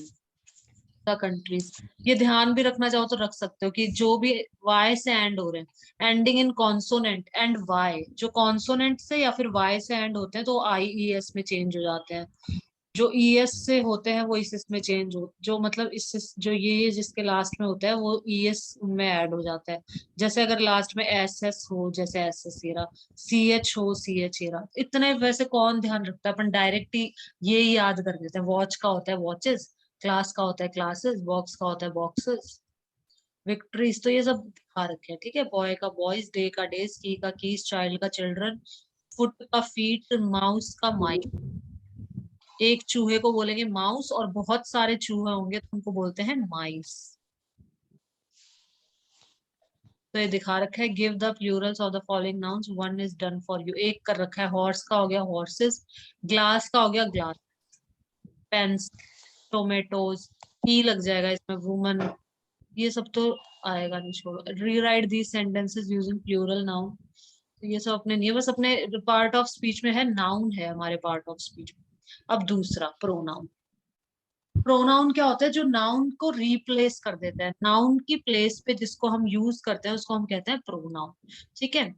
का कंट्रीज। ये ध्यान भी रखना चाहो तो रख सकते हो कि जो भी वाई से एंड हो रहे हैं, ending in consonant and y, जो कॉन्सोनेंट से या फिर वाई से एंड होते हैं तो आई ई एस में चेंज हो जाते हैं। जो ईएस से होते हैं वो इस में चेंज हो, जो मतलब इस जो ये जिसके लास्ट में होता है वो ईएस उनमें ऐड हो जाता है। जैसे अगर लास्ट में एस एस हो, जैसे एस एस एरा, सी एच हो, सी एच एरा, इतने वैसे कौन ध्यान रखता है, अपन डायरेक्ट ही ये ही याद कर देते हैं। वॉच का होता है वॉचेस, क्लास का होता है क्लासेस, बॉक्स का होता है बॉक्सेस, विक्ट्रीज, तो ये सब दिखा रखे हैं, ठीक है? बॉय का बॉयज, डे का डेज, की का कीज, चाइल्ड का चिल्ड्रन, फुट का फीट, माउस का माइस। एक चूहे को बोलेंगे माउस, और बहुत सारे चूहे होंगे तो उनको बोलते हैं माइस। तो ये दिखा रखा है, give the Plurals of the following nouns, one is done for you. एक कर रखा है, हॉर्स का हो गया हॉर्सेस, ग्लास का हो गया ग्लास, पेंस, टोमेटोज, ही लग जाएगा इसमें, वुमन, ये सब तो आएगा नहीं, छोड़ो। Rewrite these sentences using plural noun, तो ये सब अपने नहीं है, बस अपने पार्ट ऑफ स्पीच में है, नाउन है हमारे पार्ट ऑफ स्पीच में। अब दूसरा प्रोनाउन, प्रोनाउन क्या होता है? जो नाउन को रिप्लेस कर देता है, नाउन की प्लेस पे जिसको हम यूज करते हैं उसको हम कहते हैं प्रोनाउन। ठीक है,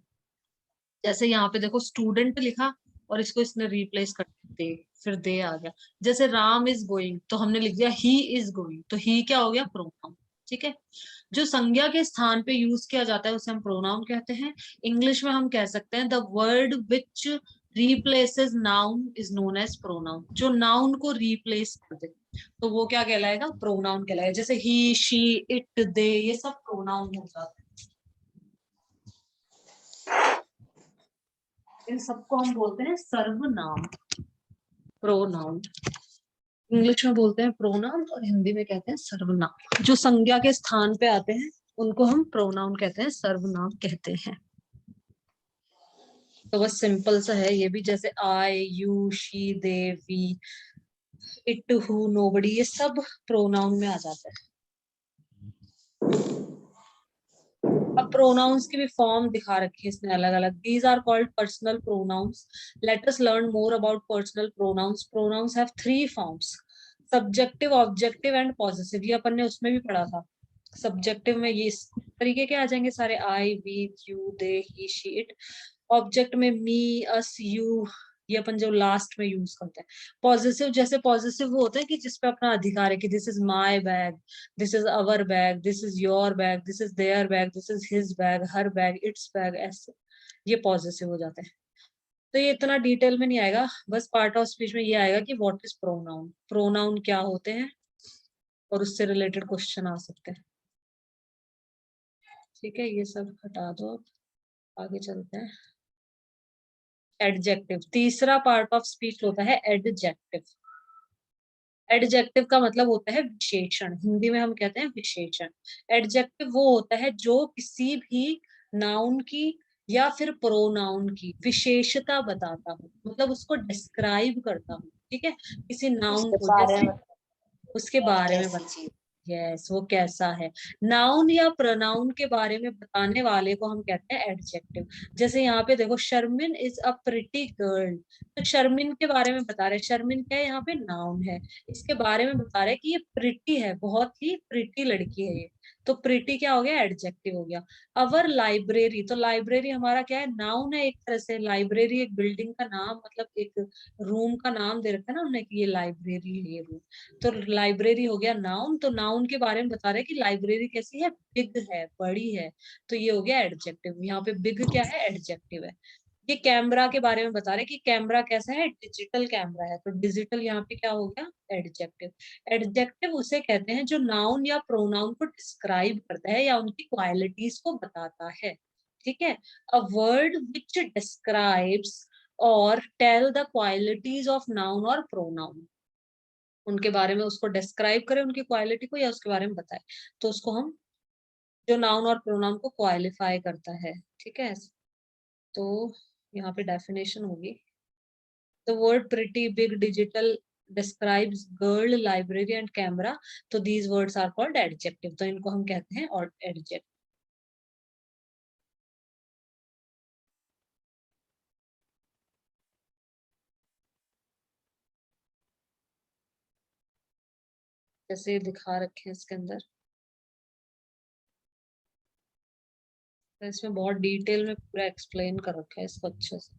जैसे यहाँ पे देखो स्टूडेंट लिखा और इसको इसने रिप्लेस कर दे, फिर दे आ गया। जैसे राम इज गोइंग तो हमने लिख दिया ही इज गोइंग, तो ही क्या हो गया? प्रोनाउन। ठीक है, जो संज्ञा के स्थान पे यूज किया जाता है उसे हम प्रोनाउन कहते हैं। इंग्लिश में हम कह सकते हैं the word which replaces noun is known as pronoun. जो नाउन को रिप्लेस कर दे तो वो क्या कहलाएगा? प्रोनाउन कहलाएगा। जैसे ही, शी, इट, दे, ये सब प्रोनाउन हो जाते हैं। इन सबको हम बोलते हैं सर्वनाम, प्रोनाउन। इंग्लिश में बोलते हैं प्रोनाउन और हिंदी में कहते हैं सर्वनाम। जो संज्ञा के स्थान पे आते हैं उनको हम प्रोनाउन कहते हैं, सर्वनाम कहते हैं। तो बस सिंपल सा है ये भी, जैसे I, you, she, they, we, it, who, nobody, ये सब प्रोनाउन में आ जाता है। अब प्रोनाउंस की भी फॉर्म दिखा रखी है इसने अलग अलग। These are called personal pronouns. Let us learn more about personal pronouns. Pronouns have three forms, subjective, objective and possessive. ये अपन ने उसमें भी पढ़ा था। सब्जेक्टिव में ये इस तरीके के आ जाएंगे सारे, I, we, you, they, he, she, it. Object में मी, अस, यू, ये अपन जो लास्ट में यूज करते हैं। पॉजिटिव, जैसे पॉजिटिव वो होता है कि जिसपे अपना अधिकार है, कि this is my bag, this is our bag, this is your bag, this is their bag, this is his bag, her bag, its bag, ऐसे ये पॉजिटिव हो जाते हैं। तो ये इतना डिटेल में नहीं आएगा, बस पार्ट ऑफ स्पीच में ये आएगा कि व्हाट इज प्रोनाउन, प्रोनाउन क्या होते हैं, और उससे रिलेटेड क्वेश्चन आ सकते हैं। ठीक है, ये सब हटा दो, अब आगे चलते हैं। एडजेक्टिव, तीसरा पार्ट ऑफ स्पीच होता है एडजेक्टिव। एडजेक्टिव का मतलब होता है विशेषण, हिंदी में हम कहते हैं विशेषण। एडजेक्टिव वो होता है जो किसी भी नाउन की या फिर प्रोनाउन की विशेषता बताता हो, मतलब उसको डिस्क्राइब करता हो। ठीक है, किसी नाउन उसके को, बारे जैसे में उसके क्या बारे में कैसी बता, चीज। यस, वो कैसा है। नाउन या प्रोनाउन के बारे में बताने वाले को हम कहते हैं एडजेक्टिव। जैसे यहाँ पे देखो, Sharmin is a pretty girl, तो शर्मिन के बारे में बता रहे हैं। शर्मिन क्या है? यहाँ पे नाउन है, इसके बारे में बता रहे हैं कि ये प्रिटी है, बहुत ही प्रिटी लड़की है ये। तो प्रिटी क्या हो गया? एडजेक्टिव हो गया। अवर लाइब्रेरी, तो लाइब्रेरी हमारा क्या है? नाउन है एक तरह से। लाइब्रेरी एक बिल्डिंग का नाम, मतलब एक रूम का नाम दे रखा है ना उन्होंने कि ये लाइब्रेरी है, ये रूम। तो लाइब्रेरी हो गया नाउन। तो नाउन के बारे में बता रहे हैं कि लाइब्रेरी कैसी है? बिग है, बड़ी है। तो ये हो गया एडजेक्टिव। यहाँ पे बिग क्या है? एडजेक्टिव है। ये कैमरा के बारे में बता रहे हैं कि कैमरा कैसा है? डिजिटल कैमरा है। तो डिजिटल यहाँ पे क्या हो गया? एडजेक्टिव। एडजेक्टिव उसे कहते हैं जो नाउन या प्रोनाउन को डिस्क्राइब करता है या उनकी क्वालिटीज को बताता है। ठीक है, a word which describes or tell the qualities of noun और प्रोनाउन, उनके बारे में उसको डिस्क्राइब करें, उनकी क्वालिटी को, या उसके बारे में बताए, तो उसको हम, जो नाउन और प्रोनाउन को क्वालिफाई करता है। ठीक है, तो यहाँ पे डेफिनेशन होगी, the word pretty, big, digital describes girl, library and camera, तो these words are called adjective, तो इनको हम कहते हैं और adjective। जैसे दिखा रखे हैं इसके अंदर, तो इसमें बहुत डिटेल में पूरा एक्सप्लेन कर रखा है इसको अच्छे से।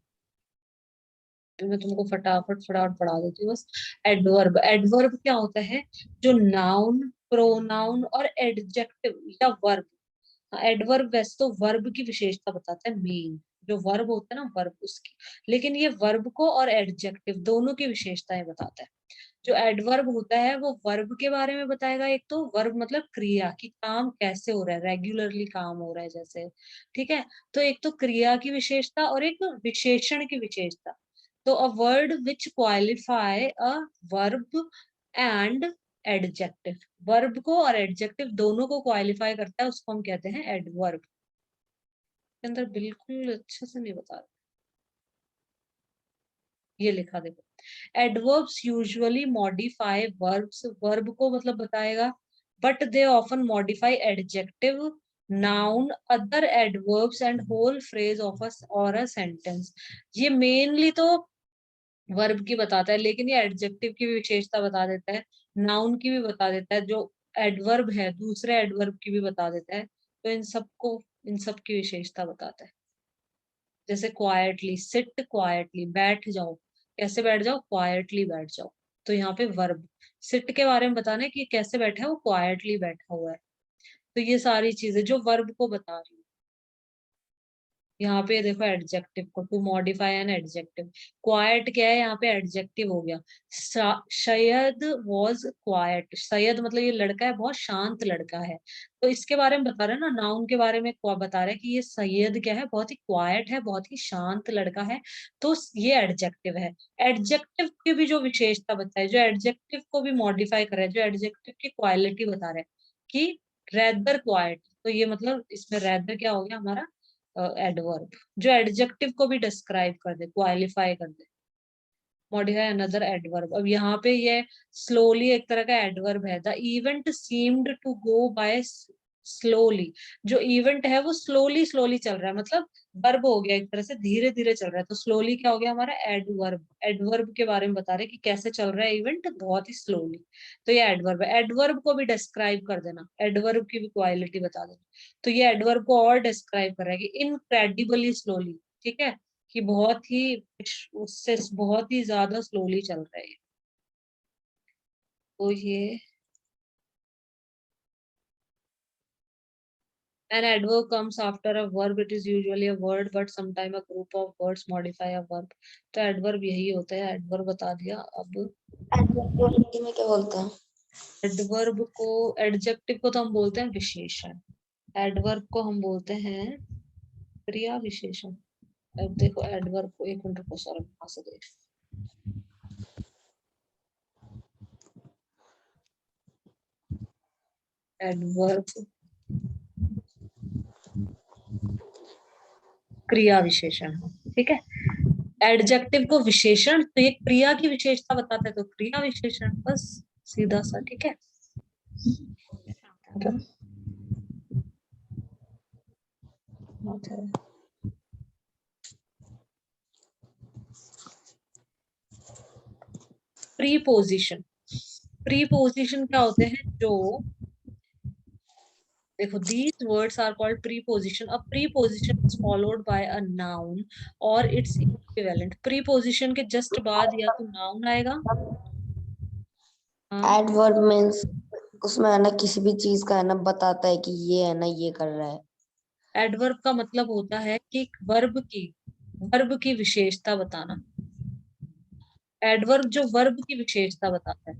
तो मैं तुमको फटाफट फटाफट पढ़ा देती हूँ बस। एडवर्ब, एडवर्ब क्या होता है? जो नाउन, प्रोनाउन और एडजेक्टिव या वर्ब, एडवर्ब वैसे तो वर्ब की विशेषता बताता है मेन, जो वर्ब होता है ना वर्ब उसकी, लेकिन ये वर्ब को और एडजेक्टिव दोनों की विशेषताएं बताता है। जो एडवर्ब होता है वो वर्ब के बारे में बताएगा। एक तो वर्ब मतलब क्रिया, की काम कैसे हो रहा है, रेगुलरली काम हो रहा है जैसे। ठीक है, तो एक तो क्रिया की विशेषता और एक विशेषण की विशेषता। तो अ word which qualify a verb and adjective, verb को और एडजेक्टिव दोनों को क्वालिफाई करता है, उसको हम कहते हैं एडवर्ब। के अंदर बिल्कुल अच्छे से नहीं बता रहा, ये लिखा देखो, adverbs usually modify verbs, verb को मतलब बताएगा, but they often modify adjective, noun, other adverbs and whole phrase of a or a sentence. ये मेनली तो वर्ब की बताता है, लेकिन ये एडजेक्टिव की भी विशेषता बता देता है, नाउन की भी बता देता है, जो एडवर्ब है दूसरे एडवर्ब की भी बता देता है। तो इन सब की विशेषता बताता है। जैसे क्वाइटली, सिट क्वाइटली, बैठ जाओ, कैसे बैठ जाओ, क्वाइटली बैठ जाओ। तो यहाँ पे वर्ब, सिट के बारे में बताना है कि कैसे बैठा है, वो क्वाइटली बैठा हुआ है। तो ये सारी चीजें जो वर्ब को बता रही है। यहाँ पे देखो एडजेक्टिव को, to modify an adjective, quite क्या है यहाँ पे, एडजेक्टिव हो गया। सैयद वॉज क्वाइट, सैयद मतलब ये लड़का है, बहुत शांत लड़का है। तो इसके बारे में बता रहे हैं ना, नाउन के बारे में बता रहे हैं कि ये सैयद क्या है, बहुत ही क्वाइट है, बहुत ही शांत लड़का है। तो ये एडजेक्टिव है। एडजेक्टिव की भी जो विशेषता बताए, जो एडजेक्टिव को भी मॉडिफाई कर रहे हैं, जो एडजेक्टिव की क्वालिटी बता रहे हैं कि रेदर क्वाइट, तो ये मतलब इसमें रेदर क्या हो गया हमारा, एडवर्ब, जो एडजेक्टिव को भी डिस्क्राइब कर दे, क्वालिफाई कर दे। मॉडिफाई अनदर एडवर्ब, अब यहाँ पे ये स्लोली एक तरह का एडवर्ब है। The event seemed to go by slowly, जो इवेंट है वो स्लोली स्लोली चल रहा है, मतलब वर्ब हो गया, एक तरह से धीरे धीरे चल रहा है। तो स्लोली क्या हो गया हमारा, एडवर्ब। एडवर्ब के बारे में बता रहे कि कैसे चल रहा है इवेंट, बहुत ही स्लोली। तो ये एडवर्ब है। एडवर्ब को भी डिस्क्राइब कर देना, एडवर्ब की भी क्वालिटी बता देना। तो ये एडवर्ब को और डिस्क्राइब कर रहा है कि इनक्रेडिबली स्लोली, ठीक है, कि बहुत ही, उससे बहुत ही ज्यादा स्लोली चल रहा है। तो ये an adverb comes after a verb, it is usually a word but sometime a group of words modify a verb। तो एडवर्ब यही होता है, एडवर्ब बता दिया। अब एडजेक्टिव हिंदी में क्या बोलते हैं? एडवर्ब को, एडजेक्टिव को तो हम बोलते हैं विशेषण, एडवर्ब को हम बोलते हैं क्रिया विशेषण। अब देखो एडवर्ब को, एक मिनट को सर कहाँ से देख, एडवर्ब क्रिया विशेषण है, ठीक है। एडजेक्टिव को विशेषण, तो ये क्रिया की विशेषता बताता है, तो क्रिया विशेषण, बस सीधा सा, ठीक है। प्रीपोजिशन, प्रीपोजिशन क्या होते हैं, जो देखो these words are called preposition। A preposition is followed by a noun or its equivalent। preposition के जस्ट बाद या तो नाउन आएगा, हाँ, एडवर्ब मीन्स उसमें है ना किसी भी चीज का है ना बताता है कि ये है ना ये कर रहा है। एडवर्ब का मतलब होता है कि वर्ब की विशेषता बताना। एडवर्ब जो वर्ब की विशेषता बताता है,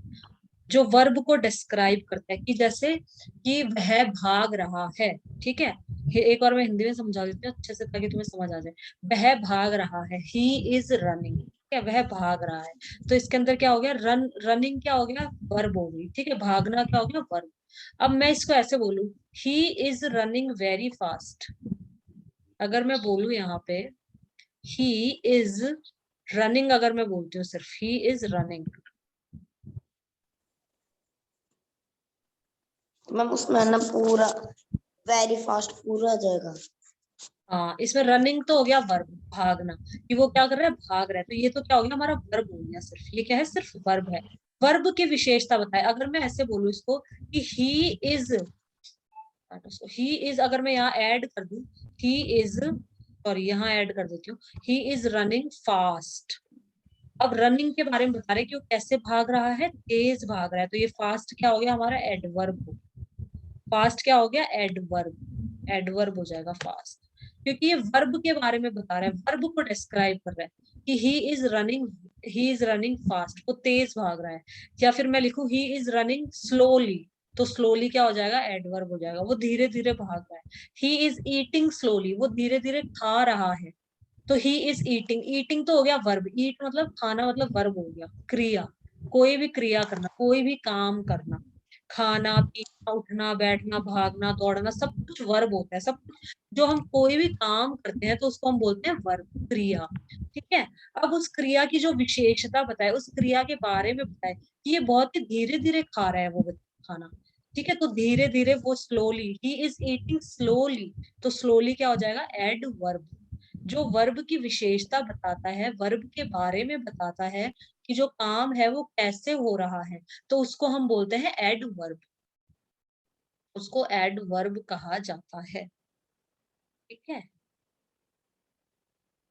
जो वर्ब को डिस्क्राइब करता है, कि जैसे कि वह भाग रहा है, ठीक है। एक और मैं हिंदी में समझा देती हूँ अच्छे से ताकि तुम्हें समझ आ जाए। वह भाग रहा है, ही इज रनिंग, ठीक है, वह भाग रहा है। तो इसके अंदर क्या हो गया, रनिंग क्या हो गया, वर्ब हो गई, ठीक है, भागना क्या हो गया, वर्ब। अब मैं इसको ऐसे बोलूं, he is running very fast. अगर मैं बोलूं यहाँ पे ही इज रनिंग, अगर मैं बोलती हूँ सिर्फ ही इज रनिंग, तो मैम उसमें है ना पूरा वेरी फास्ट पूरा आ जाएगा। हाँ, इसमें रनिंग तो हो गया वर्ब, भागना, कि वो क्या कर रहा है, भाग रहा है। तो ये तो क्या हो गया हमारा, वर्ब हो गया, सिर्फ ये क्या है, सिर्फ वर्ब है। वर्ब की विशेषता बताए, अगर मैं ऐसे बोलूं इसको कि ही इज, अगर मैं यहाँ ऐड कर दूं, ही इज, सॉरी यहाँ ऐड कर देती हूँ, ही इज रनिंग फास्ट। अब रनिंग के बारे में बता रहे हैं कि वो कैसे भाग रहा है, तेज भाग रहा है। तो ये फास्ट क्या हो गया हमारा, एडवर्ब। फास्ट क्या हो गया, एडवर्ब, एडवर्ब हो जाएगा फास्ट, क्योंकि ये वर्ब के बारे में बता रहा है, वर्ब को डिस्क्राइब कर रहा है कि ही इज रनिंग फास्ट, वो तेज भाग रहा है। या फिर मैं लिखूं ही इज रनिंग स्लोली, तो स्लोली क्या हो जाएगा, एडवर्ब हो जाएगा, वो धीरे धीरे भाग रहा है। ही इज ईटिंग स्लोली, वो धीरे धीरे खा रहा है। तो ही इज ईटिंग, ईटिंग तो हो गया वर्ब, ईट मतलब खाना, मतलब वर्ब हो गया, क्रिया, कोई भी क्रिया करना, कोई भी काम करना, खाना पीना उठना बैठना भागना दौड़ना, सब कुछ वर्ब होता है, सब कुछ। जो हम कोई भी काम करते हैं तो उसको हम बोलते हैं वर्ब, क्रिया, ठीक है। अब उस क्रिया की जो विशेषता बताए, उस क्रिया के बारे में बताए कि ये बहुत ही धीरे धीरे खा रहा है वो खाना, ठीक है। तो धीरे धीरे, वो slowly, he is eating slowly, तो स्लोली क्या हो जाएगा, एडवर्ब। जो वर्ब की विशेषता बताता है, वर्ब के बारे में बताता है कि जो काम है वो कैसे हो रहा है, तो उसको हम बोलते हैं एडवर्ब। उसको एडवर्ब कहा जाता है। ठीक है।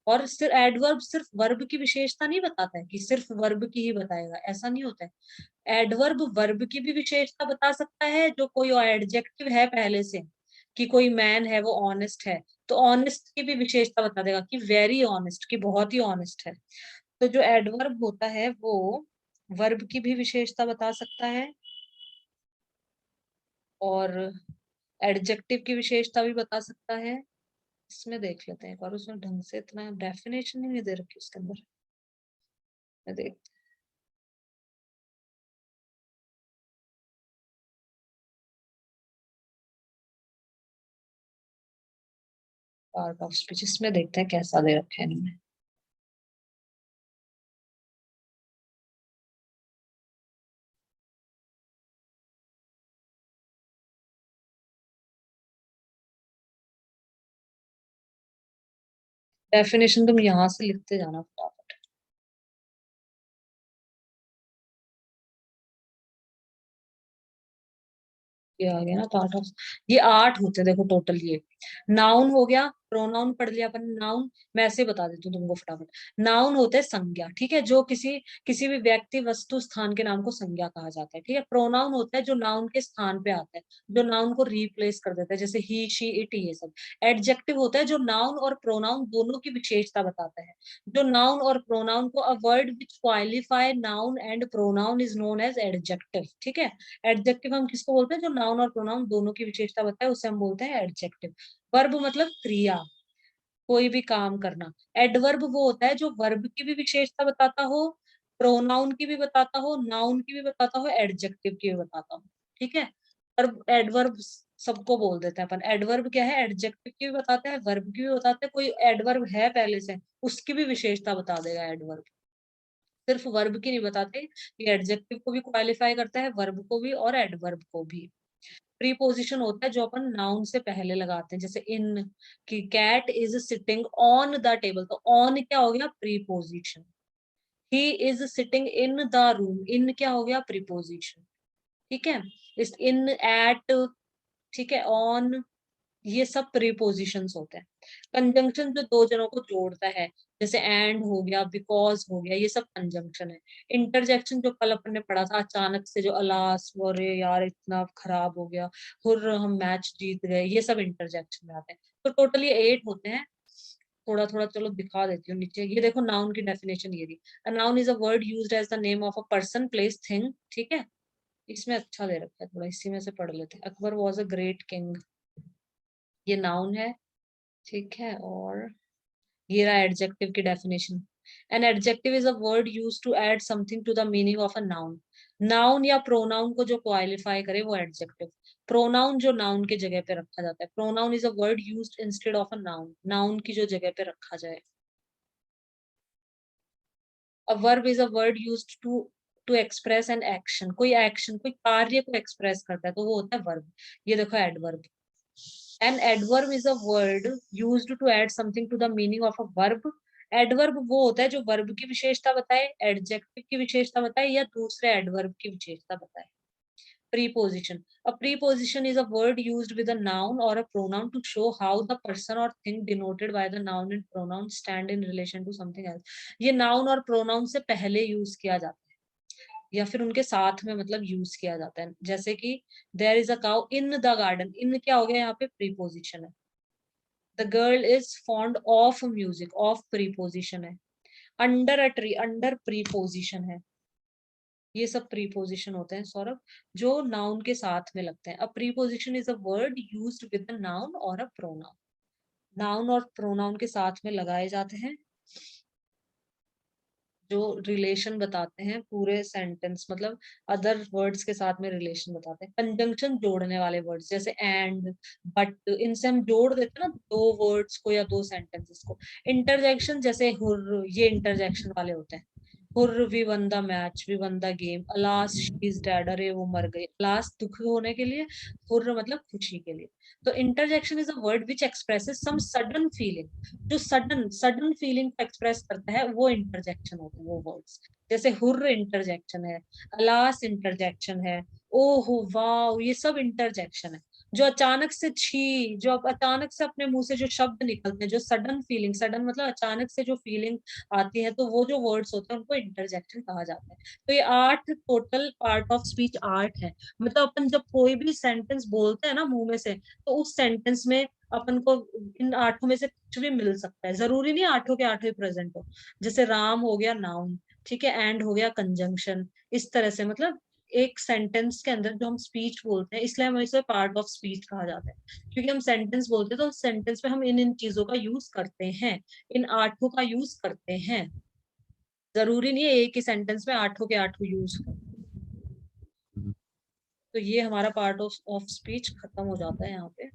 और सिर्फ एडवर्ब सिर्फ वर्ब की विशेषता नहीं बताता है कि सिर्फ वर्ब की ही बताएगा, ऐसा नहीं होता है। एडवर्ब वर्ब की भी विशेषता बता सकता है, जो कोई एडजेक्टिव है पहले से, कि कोई मैन है वो ऑनेस्ट है, तो ऑनेस्ट की भी विशेषता बता देगा कि वेरी ऑनेस्ट, कि बहुत ही ऑनेस्ट है। तो जो एडवर्ब होता है वो वर्ब की भी विशेषता बता सकता है, और एडजेक्टिव की विशेषता भी बता सकता है। इसमें देख लेते हैं एक बार, उसमें ढंग से इतना डेफिनेशन ही नहीं दे रखी उसके अंदर। मैं देख, पार्ट ऑफ स्पीच इसमें देखते हैं कैसा दे रखे हैं इन्होंने। डेफिनेशन तुम यहाँ से लिखते जाना फटाफट। ये आ गया ना पार्ट ऑफ। ये 8 होते हैं देखो टोटल। ये नाउन हो गया, प्रोनाउन पढ़ लिया अपन। नाउन मैं ऐसे ही बता देती हूँ तुमको फटाफट। नाउन होते हैं संज्ञा, ठीक है, जो किसी किसी भी व्यक्ति वस्तु स्थान के नाम को संज्ञा कहा जाता है। ठीक है। प्रोनाउन होता है जो नाउन के स्थान पे आता है, जो नाउन को रिप्लेस कर देता है, जैसे ही शी इट ये सब। एडजेक्टिव होता है जो नाउन और प्रोनाउन दोनों की विशेषता बताता है। जो नाउन और प्रोनाउन को, a word which qualify noun and pronoun is known as adjective. ठीक है। एडजेक्टिव हम किसको बोलते हैं, जो नाउन और प्रोनाउन दोनों की विशेषता बताए उसे हम बोलते हैं एडजेक्टिव। वर्ब मतलब क्रिया, कोई भी काम करना। एडवर्ब वो होता है जो वर्ब की भी विशेषता बताता हो, प्रोनाउन की भी बताता हो, नाउन की भी बताता हो, एडजेक्टिव की भी बताता हो। ठीक है। और एडवर्ब सबको बोल देते हैं अपन। एडवर्ब क्या है, एडजेक्टिव की भी बताते हैं, वर्ब की भी बताते हैं। कोई एडवर्ब है पहले से, उसकी भी विशेषता बता देगा एडवर्ब। सिर्फ वर्ब की नहीं बताते, ये एडजेक्टिव को भी क्वालिफाई करता है, वर्ब को भी और एडवर्ब को भी। प्रीपोजिशन होता है जो अपन नाउन से पहले लगाते हैं, जैसे इन, कि cat is sitting on the table, तो ऑन क्या हो गया, preposition. He is sitting in the room, in क्या हो गया, प्रीपोजिशन। ठीक है। इस इन, एट, ठीक है, ऑन, ये सब प्रीपोजिशंस होते हैं। कंजंक्शन जो दो जनों को जोड़ता है, जैसे एंड हो गया, बिकॉज हो गया, ये सब कंजंक्शन है। इंटरजेक्शन जो कल अपन ने पढ़ा था, अचानक से जो अलास, अरे यार इतना खराब हो गया, हुर्र हम मैच जीत गए, ये सब इंटरजेक्शन में आते हैं। तो टोटली 8 होते हैं। थोड़ा थोड़ा चलो दिखा देती हूँ नीचे। ये देखो नाउन की डेफिनेशन ये थी। A noun is a word used as the name of a person, place, thing. ठीक है। इसमें अच्छा दे रखा है थोड़ा, इसी में से पढ़ लेते हैं। Akbar was a great king, ये नाउन है। ठीक है। और ये रहा एडजेक्टिव की definition. An adjective is a word use to add something to the meaning of a noun. Noun या प्रोनाउन को जो क्वालिफाई करे वो एडजेक्टिव। प्रोनाउन जो नाउन के जगह पे रखा जाता है। Pronoun is a word used instead of a noun, noun की जो जगह पे रखा जाए। A verb is a word used to express an action, कोई एक्शन, कोई कार्य को एक्सप्रेस करता है, तो वो होता है वर्ब। ये देखो adverb. An adverb is a word used to add something to the meaning of a verb. Adverb वो होता है जो वर्ब की विशेषता बताए, एडजेक्टिव की विशेषता बताए, या दूसरे एडवर्ब की विशेषता बताए। Preposition. A preposition is a word used with a noun or a pronoun to show how the person or thing denoted by the noun and pronoun stand in relation to something else. ये noun और pronoun से पहले use किया जाता है, या फिर उनके साथ में मतलब यूज किया जाता है। जैसे कि there is a cow in the garden, in क्या हो गया यहाँ पे, प्रीपोजिशन है। The girl is fond of music, of preposition है। Under a tree, under preposition है। ये सब प्रीपोजिशन होते हैं सौरभ, जो नाउन के साथ में लगते हैं। अ preposition is a word used with a noun और अ प्रोनाउन, नाउन और प्रोनाउन के साथ में लगाए जाते हैं, जो रिलेशन बताते हैं पूरे सेंटेंस, मतलब अदर वर्ड्स के साथ में रिलेशन बताते हैं। कंजंक्शन जोड़ने वाले वर्ड्स, जैसे एंड, बट, इनसे हम जोड़ देते हैं ना दो वर्ड्स को या दो सेंटेंसेस को। इंटरजेक्शन जैसे हुर, ये इंटरजेक्शन वाले होते हैं। Hurrah we won the match, we won the game, alas she is dead, अरे वो मर गई। अलास दुख होने के लिए, हुर्र मतलब खुशी के लिए। तो interjection is a word which expresses some sudden feeling. जो सडन सडन फीलिंग एक्सप्रेस करता है वो इंटरजेक्शन होता है, वो वर्ड्स। जैसे हुर्र इंटरजेक्शन है, अलास इंटरजेक्शन है, ओह वाह, ये सब इंटरजेक्शन है। जो अचानक से छी, जो अचानक से अपने मुंह से जो शब्द निकलते हैं, जो सडन फीलिंग, सडन मतलब अचानक से जो फीलिंग आती है, तो वो जो वर्ड्स होते हैं उनको इंटरजेक्शन कहा जाता है। तो ये 8 टोटल पार्ट ऑफ स्पीच 8 है। मतलब अपन जब कोई भी सेंटेंस बोलते हैं ना मुंह में से, तो उस सेंटेंस में अपन को इन 8 में से कुछ भी मिल सकता है, जरूरी नहीं 8 के 8 ही प्रेजेंट हो। जैसे राम हो गया नाउन, ठीक है, एंड हो गया कंजंक्शन। इस तरह से मतलब एक सेंटेंस के अंदर जो हम स्पीच बोलते हैं, इसलिए हमें इसे पार्ट ऑफ स्पीच कहा जाता है। क्योंकि हम सेंटेंस बोलते हैं तो सेंटेंस में हम इन इन चीजों का यूज करते हैं, इन 8 का यूज करते हैं। जरूरी नहीं है एक ही सेंटेंस में 8 के 8 यूज करें। तो ये हमारा पार्ट ऑफ स्पीच खत्म हो जाता है यहाँ पे।